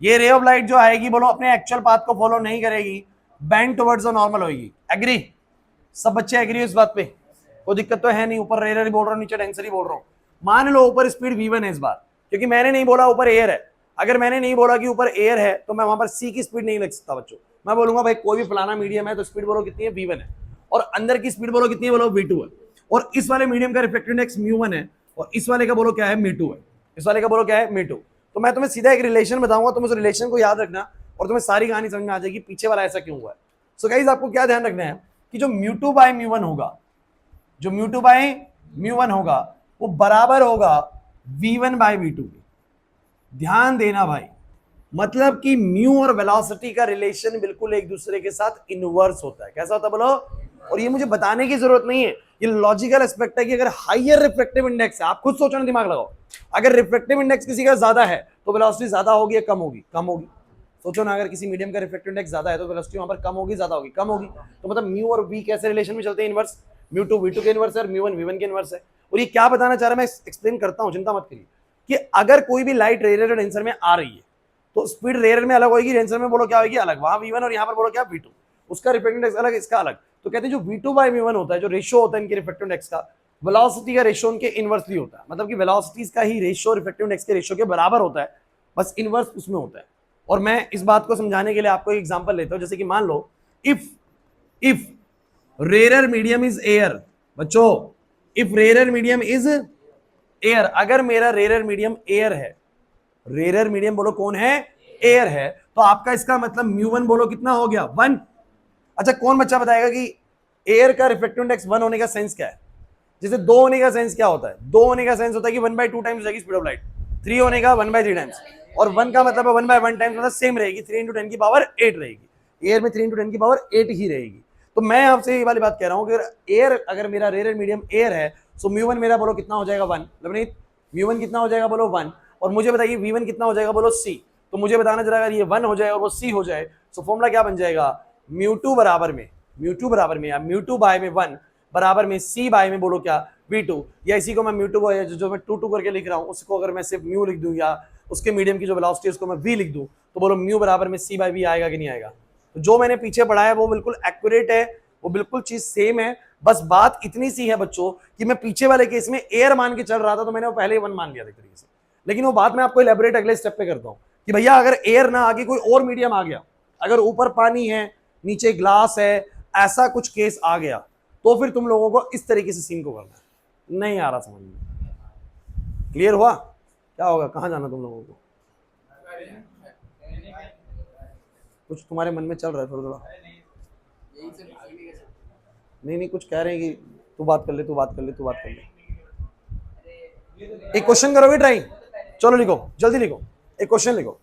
ये रे ऑफ लाइट जो आएगी बोलो अपने एक्चुअल पाथ को फॉलो नहीं करेगी, बेंड टुवर्ड्स द नॉर्मल होगी। एग्री? सब बच्चे एग्री हो इस बात पे? कोई दिक्कत तो है नहीं, ऊपर रेयर ही बोल रहा हूँ नीचे डेंसर ही बोल रहा हूँ। मान लो ऊपर स्पीड v1 है इस बार, क्योंकि मैंने नहीं बोला ऊपर एयर है, अगर मैंने नहीं बोला कि ऊपर एयर है तो मैं वहां पर c की स्पीड नहीं लिख सकता बच्चों, मैं बोलूंगा भाई कोई भी फलाना मीडियम है तो स्पीड बोलो कितनी है, v1 है, और अंदर की स्पीड बोलो कितनी है, बोलो v2 है, और इस वाले मीडियम का रिफ्लेक्टिव इंडेक्स μ1 है, और इस वाले का बोलो क्या है, m2 है, इस वाले का बोलो क्या है, m2। तो मैं तुम्हें सीधा एक रिलेशन बताऊंगा, तुम उस रिलेशन को याद रखना और तुम्हें सारी कहानी समझ में आ जाएगी पीछे वाला ऐसा क्यों हुआ है। सो गाइस आपको क्या ध्यान रखना है कि जो μ2 बाय μ1 होगा, जो μ2 बाय μ1 होगा वो बराबर होगा v1 बाय v2। ध्यान देना भाई, मतलब कि म्यू और वेलोसिटी का रिलेशन बिल्कुल एक दूसरे के साथ इनवर्स होता है। कैसा होता है बोलो? और ये मुझे बताने की जरूरत नहीं है, ये लॉजिकल एस्पेक्ट है कि अगर हायर रिफ्रैक्टिव इंडेक्स है, आप खुद सोचना, दिमाग लगाओ, अगर रिफ्रैक्टिव इंडेक्स किसी का ज्यादा है तो वेलोसिटी ज्यादा होगी या कम होगी? कम होगी। सोचो ना, अगर किसी मीडियम का रिफ्रैक्टिव इंडेक्स ज्यादा है तो वेलोसिटी वहां पर कम होगी, ज्यादा होगी, कम होगी। तो मतलब म्यू और वी कैसे रिलेशन में चलते हैं, इनवर्स। म्यू2 v2 के इनवर्स है और μ1 v1 के इनवर्स है। और ये क्या बताना चाह रहा है मैं एक्सप्लेन करता हूं, चिंता मत करिए। कि अगर कोई भी लाइट रेयर डेंसर में आ रही है तो स्पीड रेयर में अलग होगी, डेंसर में बोलो क्या होगी अलग, वहां V1 और यहाँ पर बोलो क्या V2, उसका रिफ्लेक्टिव इंडेक्स अलग, इसका अलग। तो कहते हैं जो V2 बाय V1 होता है, जो रेशियो होता है इनके रिफ्लेक्टिव इंडेक्स का, वेलोसिटी का रेशियो उनके इनवर्सली होता है, मतलब कि वेलोसिटीज का ही रेशियो रिफ्लेक्टिव इंडेक्स के रेशियो के बराबर होता है, बस इनवर्स उसमें होता है। और मैं इस बात को समझाने के लिए आपको एक एग्जांपल लेता हूं, जैसे कि मान लो if rare medium is air, बच्चों if rare medium is air, अगर मेरा रेयर मीडियम एयर है, रेयर मीडियम बोलो कौन है, एयर है, तो आपका इसका मतलब म्यू1 बोलो कितना हो गया 1। अच्छा कौन बच्चा बताएगा कि एयर का रिफ्लेक्टिव इंडेक्स 1 होने का सेंस क्या है? जैसे 2 होने का सेंस क्या होता है? 2 होने का सेंस होता है कि 1/2 टाइम्स रहेगी स्पीड ऑफ लाइट, 3 होने का 1/3 टाइम्स, और 1 का मतलब है 1/1 टाइम्स, मतलब सेम रहेगी, 3 × 10 की पावर 8 रहेगी। एयर में 3 × 10 की पावर 8 ही रहेगी। तो मैं आपसे ये वाली बात कह रहा हूं कि एयर, अगर मेरा रेयर मीडियम एयर है, सो म्यू1 मेरा बोलो कितना हो जाएगा 1, लवनीत म्यू1 कितना हो जाएगा बोलो 1, और मुझे बताइए V1 कितना हो जाएगा बोलो C। तो मुझे बताना जरा, अगर ये 1 हो जाए और वो C हो जाए, तो फॉर्मूला क्या बन जाएगा, म्यू2 बराबर में या म्यू2 बाय में 1 बराबर में C बाय में बोलो क्या V2, या इसी को मैं म्यू2 जो मैं 2 करके लिख रहा हूं, उसको अगर मैं सिर्फ म्यू लिख दूं या उसके मीडियम की जो वेलोसिटी है उसको मैं V लिख दूं, तो बोलो म्यू बराबर में C बाय V आएगा कि नहीं आएगा? तो जो मैंने पीछे पढ़ा है वो बिल्कुल एक्यूरेट है, वो बिल्कुल चीज सेम है, बस बात इतनी सी है बच्चों कि मैं पीछे वाले केस में एयर मान के चल रहा था, तो मैंने वो पहले ही 1 मान लिया था तरीके से, लेकिन वो बात मैं आपको इलेबोरेट अगले स्टेप पे करता हूं कि भैया अगर एयर ना आगे कोई और मीडियम आ गया, अगर ऊपर पानी है नीचे ग्लास है, ऐसा कुछ केस आ गया, तो फिर तुम लोगों को इस तरीके से सीन को करना है। नहीं आ रहा समझ में? क्लियर हुआ? क्या होगा, कहां जाना तुम लोगों को? कुछ तुम्हारे मन में चल रहा है थोड़ा थोड़ा? नहीं कुछ कह रहे हैं कि तू बात कर ले, तू बात कर ले, तू बात कर ले। एक क्वेश्चन करोगे ट्राई? चलो लिखो, जल्दी लिखो, एक क्वेश्चन लिखो।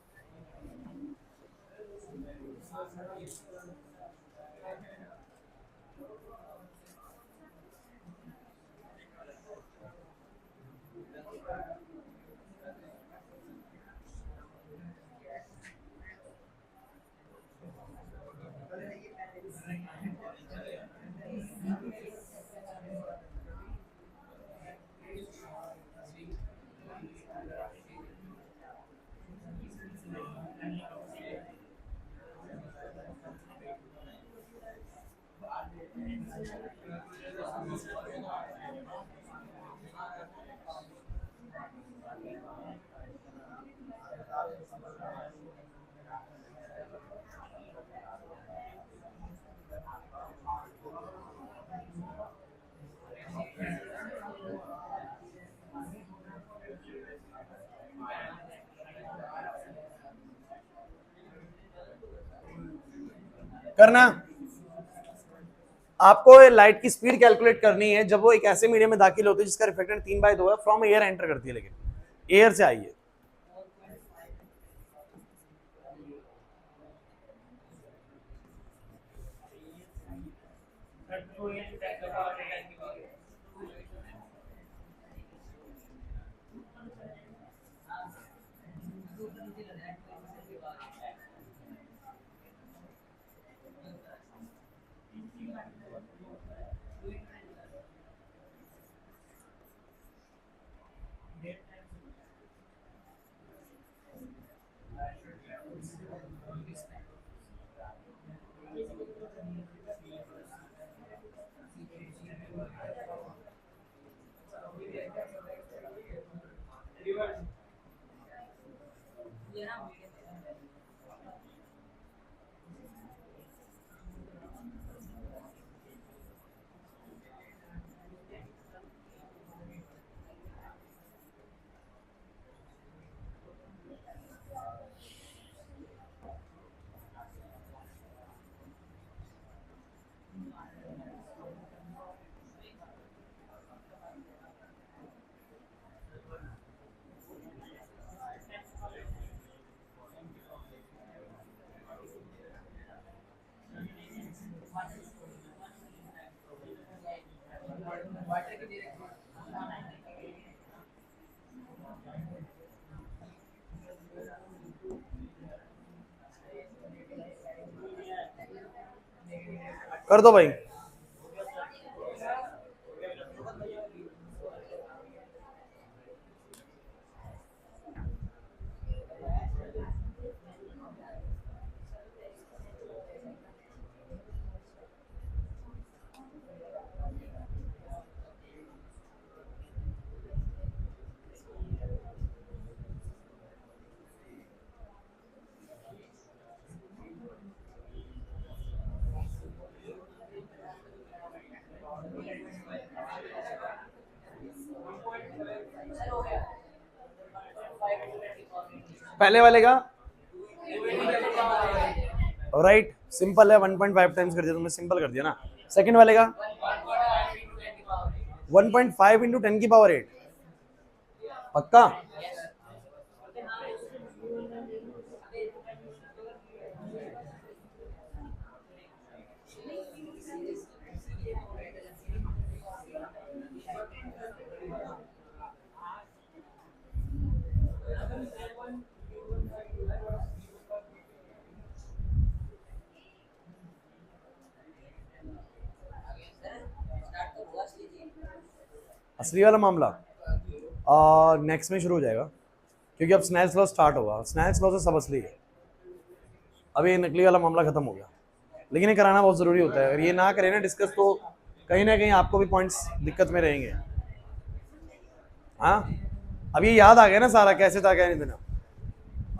करना, आपको लाइट की स्पीड कैलकुलेट करनी है जब वो एक ऐसे मीडियम में दाखिल होती है जिसका रिफ्लेक्टेड 3/2 है, फ्रॉम एयर एंटर करती है, लेकिन एयर से आई है। कर दो भाई। पहले वाले का राइट, सिंपल है, 1.5 टाइम्स कर दिया तुमने, सिंपल कर दिया ना। सेकंड वाले का 1.5 इंटू 10 की पावर 8, पक्का? असली वाला मामला नेक्स्ट में शुरू हो जाएगा, क्योंकि अब स्नेल्स लॉ स्टार्ट होगा। स्नेल्स लॉ से सब असली है। अभी ये नकली वाला मामला खत्म हो गया, लेकिन ये कराना बहुत जरूरी होता है। अगर ये ना करें ना डिस्कस, तो कहीं ना कहीं आपको भी पॉइंट्स दिक्कत में रहेंगे। हाँ, अब ये याद आ गया ना सारा, कैसे था क्या नहीं था।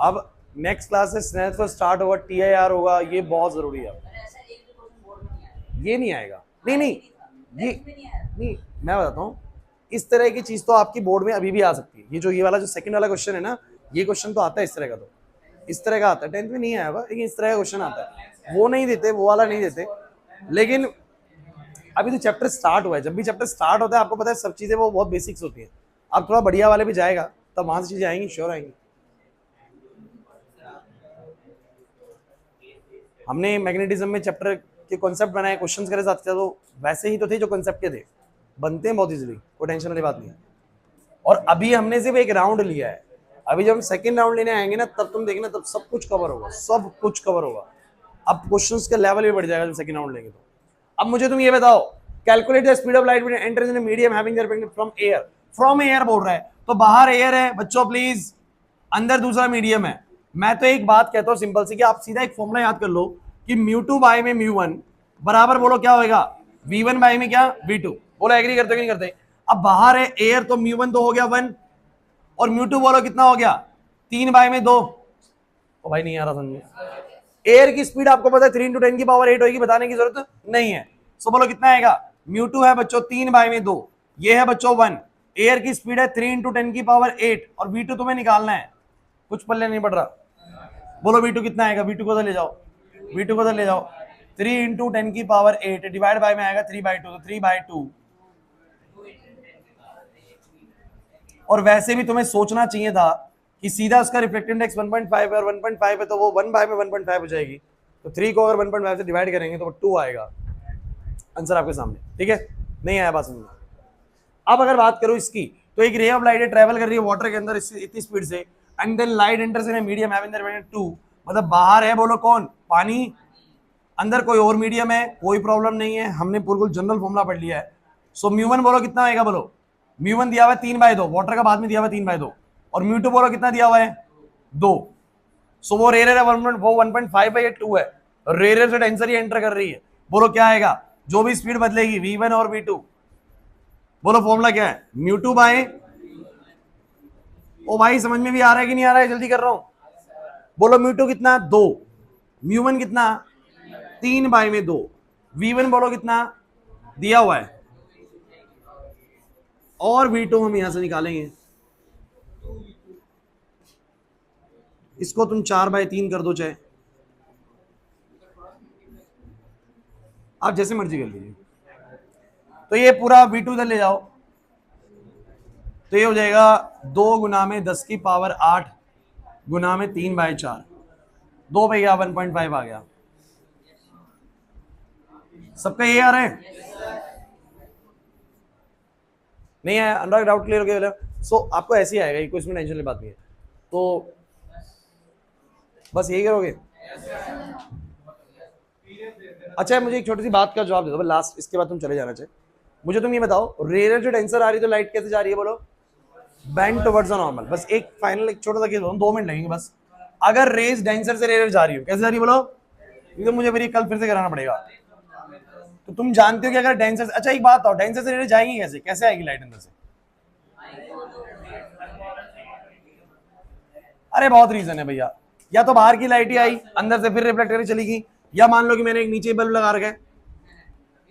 अब नेक्स्ट क्लास से स्नेल्स लॉ स्टार्ट होगा, TIR होगा, ये बहुत जरूरी है। ये नहीं आएगा, नहीं नहीं, ये नहीं, मैं बताता हूँ, इस तरह की चीज तो आपकी बोर्ड में अभी भी आ सकती है। ये जो ये वाला जो सेकंड वाला क्वेश्चन है ना, ये क्वेश्चन तो आता है इस तरह का, तो इस तरह का आता है। 10th में नहीं आया हुआ, लेकिन इस तरह का क्वेश्चन आता है। वो नहीं देते, वो वाला नहीं देते, लेकिन अभी तो चैप्टर स्टार्ट हुआ है। जब भी चैप्टर स्टार्ट होता है, आपको पता है सब चीजें वो बहुत बेसिक्स होती है। अब थोड़ा बढ़िया वाले भी जाएगा, तब वहां से चीजें आएंगी, श्योर आएंगी। हमने मैग्नेटिज्म में चैप्टर के कॉन्सेप्ट बनाए, क्वेश्चंस करे साथ, तो वैसे ही तो थे जो कॉन्सेप्ट के थे, बनते हैं बहुत इजीली, कोई टेंशन वाली बात नहीं है। और अभी हमने सिर्फ एक राउंड लिया है, अभी जब हम सेकंड राउंड लेने आएंगे ना, तब तुम देखना, तब सब कुछ कवर होगा, सब कुछ कवर होगा। अब क्वेश्चंस का लेवल भी बढ़ जाएगा जब सेकंड राउंड लेंगे तो। अब मुझे तुम ये बताओ, calculate the speed of light when enters in a medium having their reflection from air. From air बोल रहा है, तो बाहर एयर है बच्चों प्लीज, अंदर दूसरा मीडियम है। मैं तो एक बात कहता हूं सिंपल सी, कि आप सीधा एक फॉर्मूला याद कर लो कि μ2 बाय में μ1 बराबर, बोलो क्या होगा, v1 बाय में क्या, v2। बोलो एग्री करते कि नहीं करते? अब बाहर है एयर, तो μ1 तो हो गया 1, और μ2 बोलो कितना हो गया, 3 बाय में 2। ओ भाई नहीं आ रहा समझ। एयर की स्पीड आपको पता है 3 इंटू 10 की पावर 8 होगी, बताने की जरूरत नहीं है। सो बोलो कितना आएगा, μ2 है बच्चों 3 बाय में 2, ये है बच्चों 1। एयर की स्पीड है 3 इंटू 10 की पावर 8, और v2 तुम्हें निकालना है, कुछ पल्ले नहीं पड़ रहा। बोलो v2 कितना आएगा, v2 को तो ले जाओ, v2 को तो ले जाओ, 3 इंटू 10 की पावर 8 डिवाइड बाय में आएगा 3/2, तो 3/2। और वैसे भी तुम्हें सोचना चाहिए था कि सीधा उसका रिफ्लेक्टेड इंडेक्स 1.5 है, और 1.5 है तो वो 1 बाय में 1.5 हो जाएगी, तो 3 को अगर 1.5 से डिवाइड करेंगे तो 2 आएगा आंसर आपके सामने। ठीक है, नहीं आया बात समझ। अब अगर बात करूं इसकी, तो एक रे ऑफ लाइट ट्रेवल कर रही है वाटर के अंदर इतनी स्पीड से, and then light enters in a medium having the reflected 2, मतलब बाहर है बोलो कौन, पानी, अंदर कोई और मीडियम है, कोई प्रॉब्लम नहीं है, हमने बिल्कुल जनरल फॉर्मूला पढ़ लिया है। सो μ1 बोलो कितना आएगा, बोलो μ1 दिया हुआ है 3/2, वाटर का बाद में दिया हुआ है 3/2, और μ2 बोलो कितना दिया हुआ है 2। सो वो रेयर है 1.5 है, 2 है, रेयर से टेंसर ही एंटर कर रही है। बोलो क्या आएगा, जो भी स्पीड बदलेगी v1 और v2, बोलो फॉर्मूला क्या है, μ2 बाय, ओ भाई समझ में भी आ रहा है कि नहीं आ रहा है, जल्दी कर रहा हूं। बोलो μ2 कितना 2, μ1 कितना 3 बाय में 2, v1 बोलो कितना दिया हुआ है, और v2 हम यहां से निकालेंगे, इसको तुम 4/3 कर दो, चाहे आप जैसे मर्जी कर लीजिए। तो ये पूरा v2 इधर ले जाओ, तो ये हो जाएगा 2 गुना में 10 की पावर 8 गुना में 3/4, 2 भैया 1.5 आ गया। सबका ये आ रहा है, नहीं आया? अनुराग डाउट क्लियर हो गया? सो आपको ऐसे ही आएगा, कोई इसमें टेंशन की बात नहीं है। तो बस यही करोगे। अच्छा, मुझे एक छोटी सी बात का जवाब दे दो लास्ट, इसके बाद तुम चले जाना चाहिए। मुझे तुम ये बताओ, रेयर जो टेंसर आ रही है तो लाइट कैसे जा रही है, बोलो बेंड टुवर्ड्स द नॉर्मल। बस एक फाइनल, एक छोटा सा केस, 2 मिनट लगेंगे बस। अगर रेज डेंसर से रेयर जा रही हो, कैसे जा रही है बोलो, तो मुझे मेरी कल फिर से कराना पड़ेगा। तो तुम जानते हो कि अगर डेंसर, अच्छा एक बात बताओ, डेंसर से रेयर जाएंगी कैसे, कैसे आएगी लाइट अंदर से? अरे बहुत रीजन है भैया, या तो बाहर की लाइट ही आई अंदर से फिर रिफ्लेक्ट करके चली गई, या मान लो कि मैंने एक नीचे बल्ब लगा रखा है,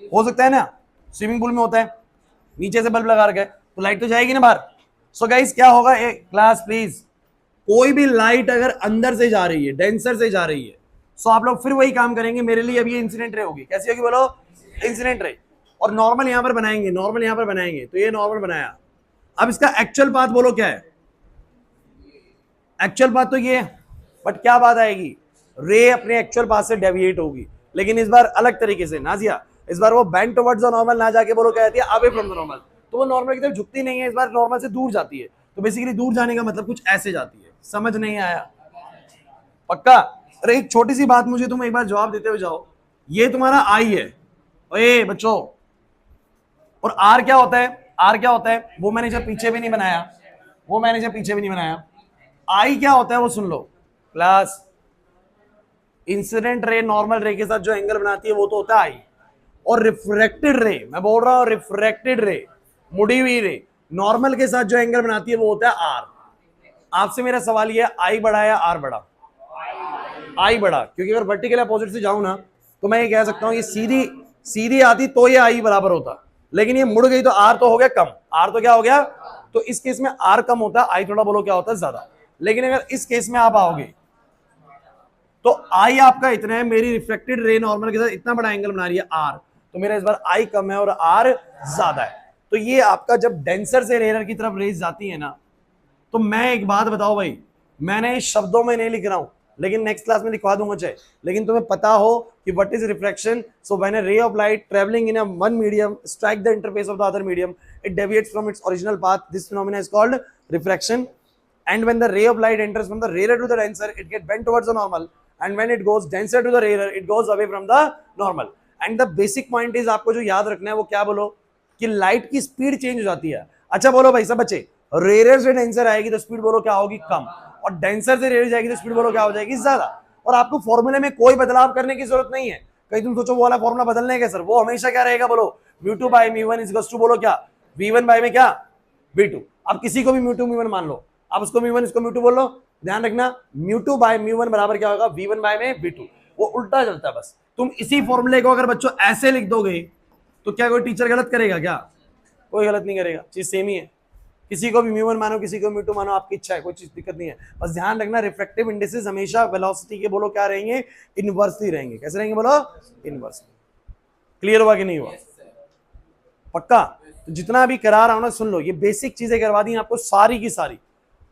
हो सकता है ना, स्विमिंग पूल में होता है नीचे से बल्ब लगा रखा है, तो लाइट तो जाएगी ना बाहर। सो गाइस क्या होगा, एक क्लास प्लीज, कोई भी लाइट अगर अंदर से जा रही है, डेंसर से जा रही है, सो आप लोग फिर वही काम करेंगे। मेरे लिए अभी ये इंसिडेंट रे होगी, कैसी होगी बोलो, इंसिडेंट रे। और नॉर्मल यहां पर बनाएंगे, नॉर्मल यहां पर बनाएंगे, तो ये नॉर्मल बनाया। अब इसका एक्चुअल पाथ बोलो क्या है, एक्चुअल पाथ तो ये है, बट क्या बात आएगी, रे अपने एक्चुअल पाथ से डेविएट होगी, लेकिन इस बार अलग तरीके से। नाजिया इस बार वो बेंड टुवर्ड्स द नॉर्मल ना जाके बोलो क्या कहती है, अवे फ्रॉम द नॉर्मल, तो वो नॉर्मल की तरफ झुकती नहीं है, इस बार नॉर्मल से दूर जाती है। तो बेसिकली दूर जाने का मतलब कुछ ऐसे जाती है। समझ नहीं आया, पक्का? अरे एक छोटी सी बात मुझे तुम एक बार जवाब देते हुए जाओ, ये तुम्हारा आई है ओए बच्चों, और आर क्या होता है, आर क्या होता है वो मैंने जब पीछे भी नहीं बनाया, वो मैंने जब पीछे भी नहीं बनाया। आई क्या होता है वो सुन लो क्लास, इंसिडेंट रे नॉर्मल रे के साथ जो एंगल बनाती है वो तो होता है आई, और रिफ्रैक्टेड रे, मैं बोल रहा हूं रिफ्रैक्टेड रे, मुड़ी हुई रे, नॉर्मल के साथ जो एंगल बनाती है वो होता है आर। आपसे मेरा सवाल ये, आई बड़ा या आर बड़ा? आई बड़ा, क्योंकि अगर वर्टिकल अपोजिट से जाऊं ना तो मैं ये कह सकता हूं ये सीधी सीधी आती तो ये आई बराबर होता, लेकिन ये मुड़ गई तो आर तो हो गया कम, आर तो क्या हो गया, तो इस केस में आर कम होता है, आई थोड़ा बोलो क्या होता है ज्यादा। लेकिन अगर इस केस में आप आओगे तो आई आपका इतना है, मेरी रिफ्लेक्टेड रे नॉर्मल के साथ इतना बड़ा एंगल बना रही है आर, तो मेरा इस बार आई कम है और आर ज्यादा है। तो ये आपका जब डेंसर से रेयर की तरफ रेज जाती है ना, तो मैं एक बात बताओ भाई, मैंने शब्दों में नहीं लिख रहा हूं, लेकिन नेक्स्ट क्लास में लिखवा दूंगा चाहे, लेकिन तुम्हें पता हो कि what is reflection. So when a ray of light travelling in a one medium strike the interface of the other medium, it deviates from its original path, this phenomena is called refraction. And when the ray of light enters from the rarer to the denser, it gets bent towards the normal, and when it goes denser to the rarer, it goes away from the normal. And the basic point is आपको जो याद रखना है वो क्या बोलो, कि light की स्पीड चेंज हो जाती है। अच्छा बोलो भाई सब बच्चे, रेयर से डेंसर आएगी तो स्पीड बोलो क्या होगी, कम, और डेंसर से रेयर जाएगी तो स्पीड बोलो क्या हो जाएगी, ज्यादा। और आपको फॉर्मूले में कोई बदलाव करने की जरूरत नहीं है। कहीं तुम सोचो वो वाला फॉर्मूला बदलने का सर, वो हमेशा क्या रहेगा बोलो, म्यू2 बाय म्यू1 इज इक्वल्स टू बोलो क्या, v1 बाय में क्या, v2। अब किसी को भी म्यू2 म्यू1 मान लो, आप उसको म्यू1 इसको म्यू2 बोल लो, ध्यान रखना म्यू2 बाय म्यू1 बराबर क्या होगा, v1 बाय में v2, वो उल्टा चलता है। बस तुम इसी फॉर्मूले को अगर बच्चों ऐसे लिख दोगे तो क्या कोई टीचर गलत करेगा क्या, कोई गलत नहीं करेगा, चीज सेम ही है। किसी को भी म्यू1 मानो, किसी को म्यू2 मानो, आपकी इच्छा है, कोई चीज दिक्कत नहीं है। बस ध्यान रखना रिफ्रैक्टिव इंडिसेस हमेशा वेलोसिटी के बोलो क्या रहेंगे, इनवर्सली रहेंगे। कैसे रहेंगे बोलो, इनवर्सली। क्लियर हुआ कि नहीं हुआ, पक्का? तो जितना भी करा रहा हूं ना सुन लो, ये बेसिक चीजें करवा दी आपको सारी की सारी।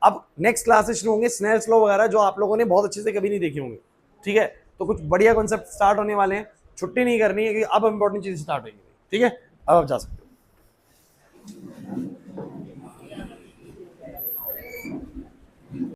अब नेक्स्ट क्लासेस शुरू होंगे स्नेल्स लॉ वगैरह, जो आप लोगों ने बहुत अच्छे से कभी नहीं देखे होंगे, ठीक है? तो कुछ बढ़िया कॉन्सेप्ट स्टार्ट होने वाले हैं, छुट्टी नहीं करनी है, कि अब इंपॉर्टेंट चीज स्टार्ट होगी, ठीक है? अब आप जा सकते हो।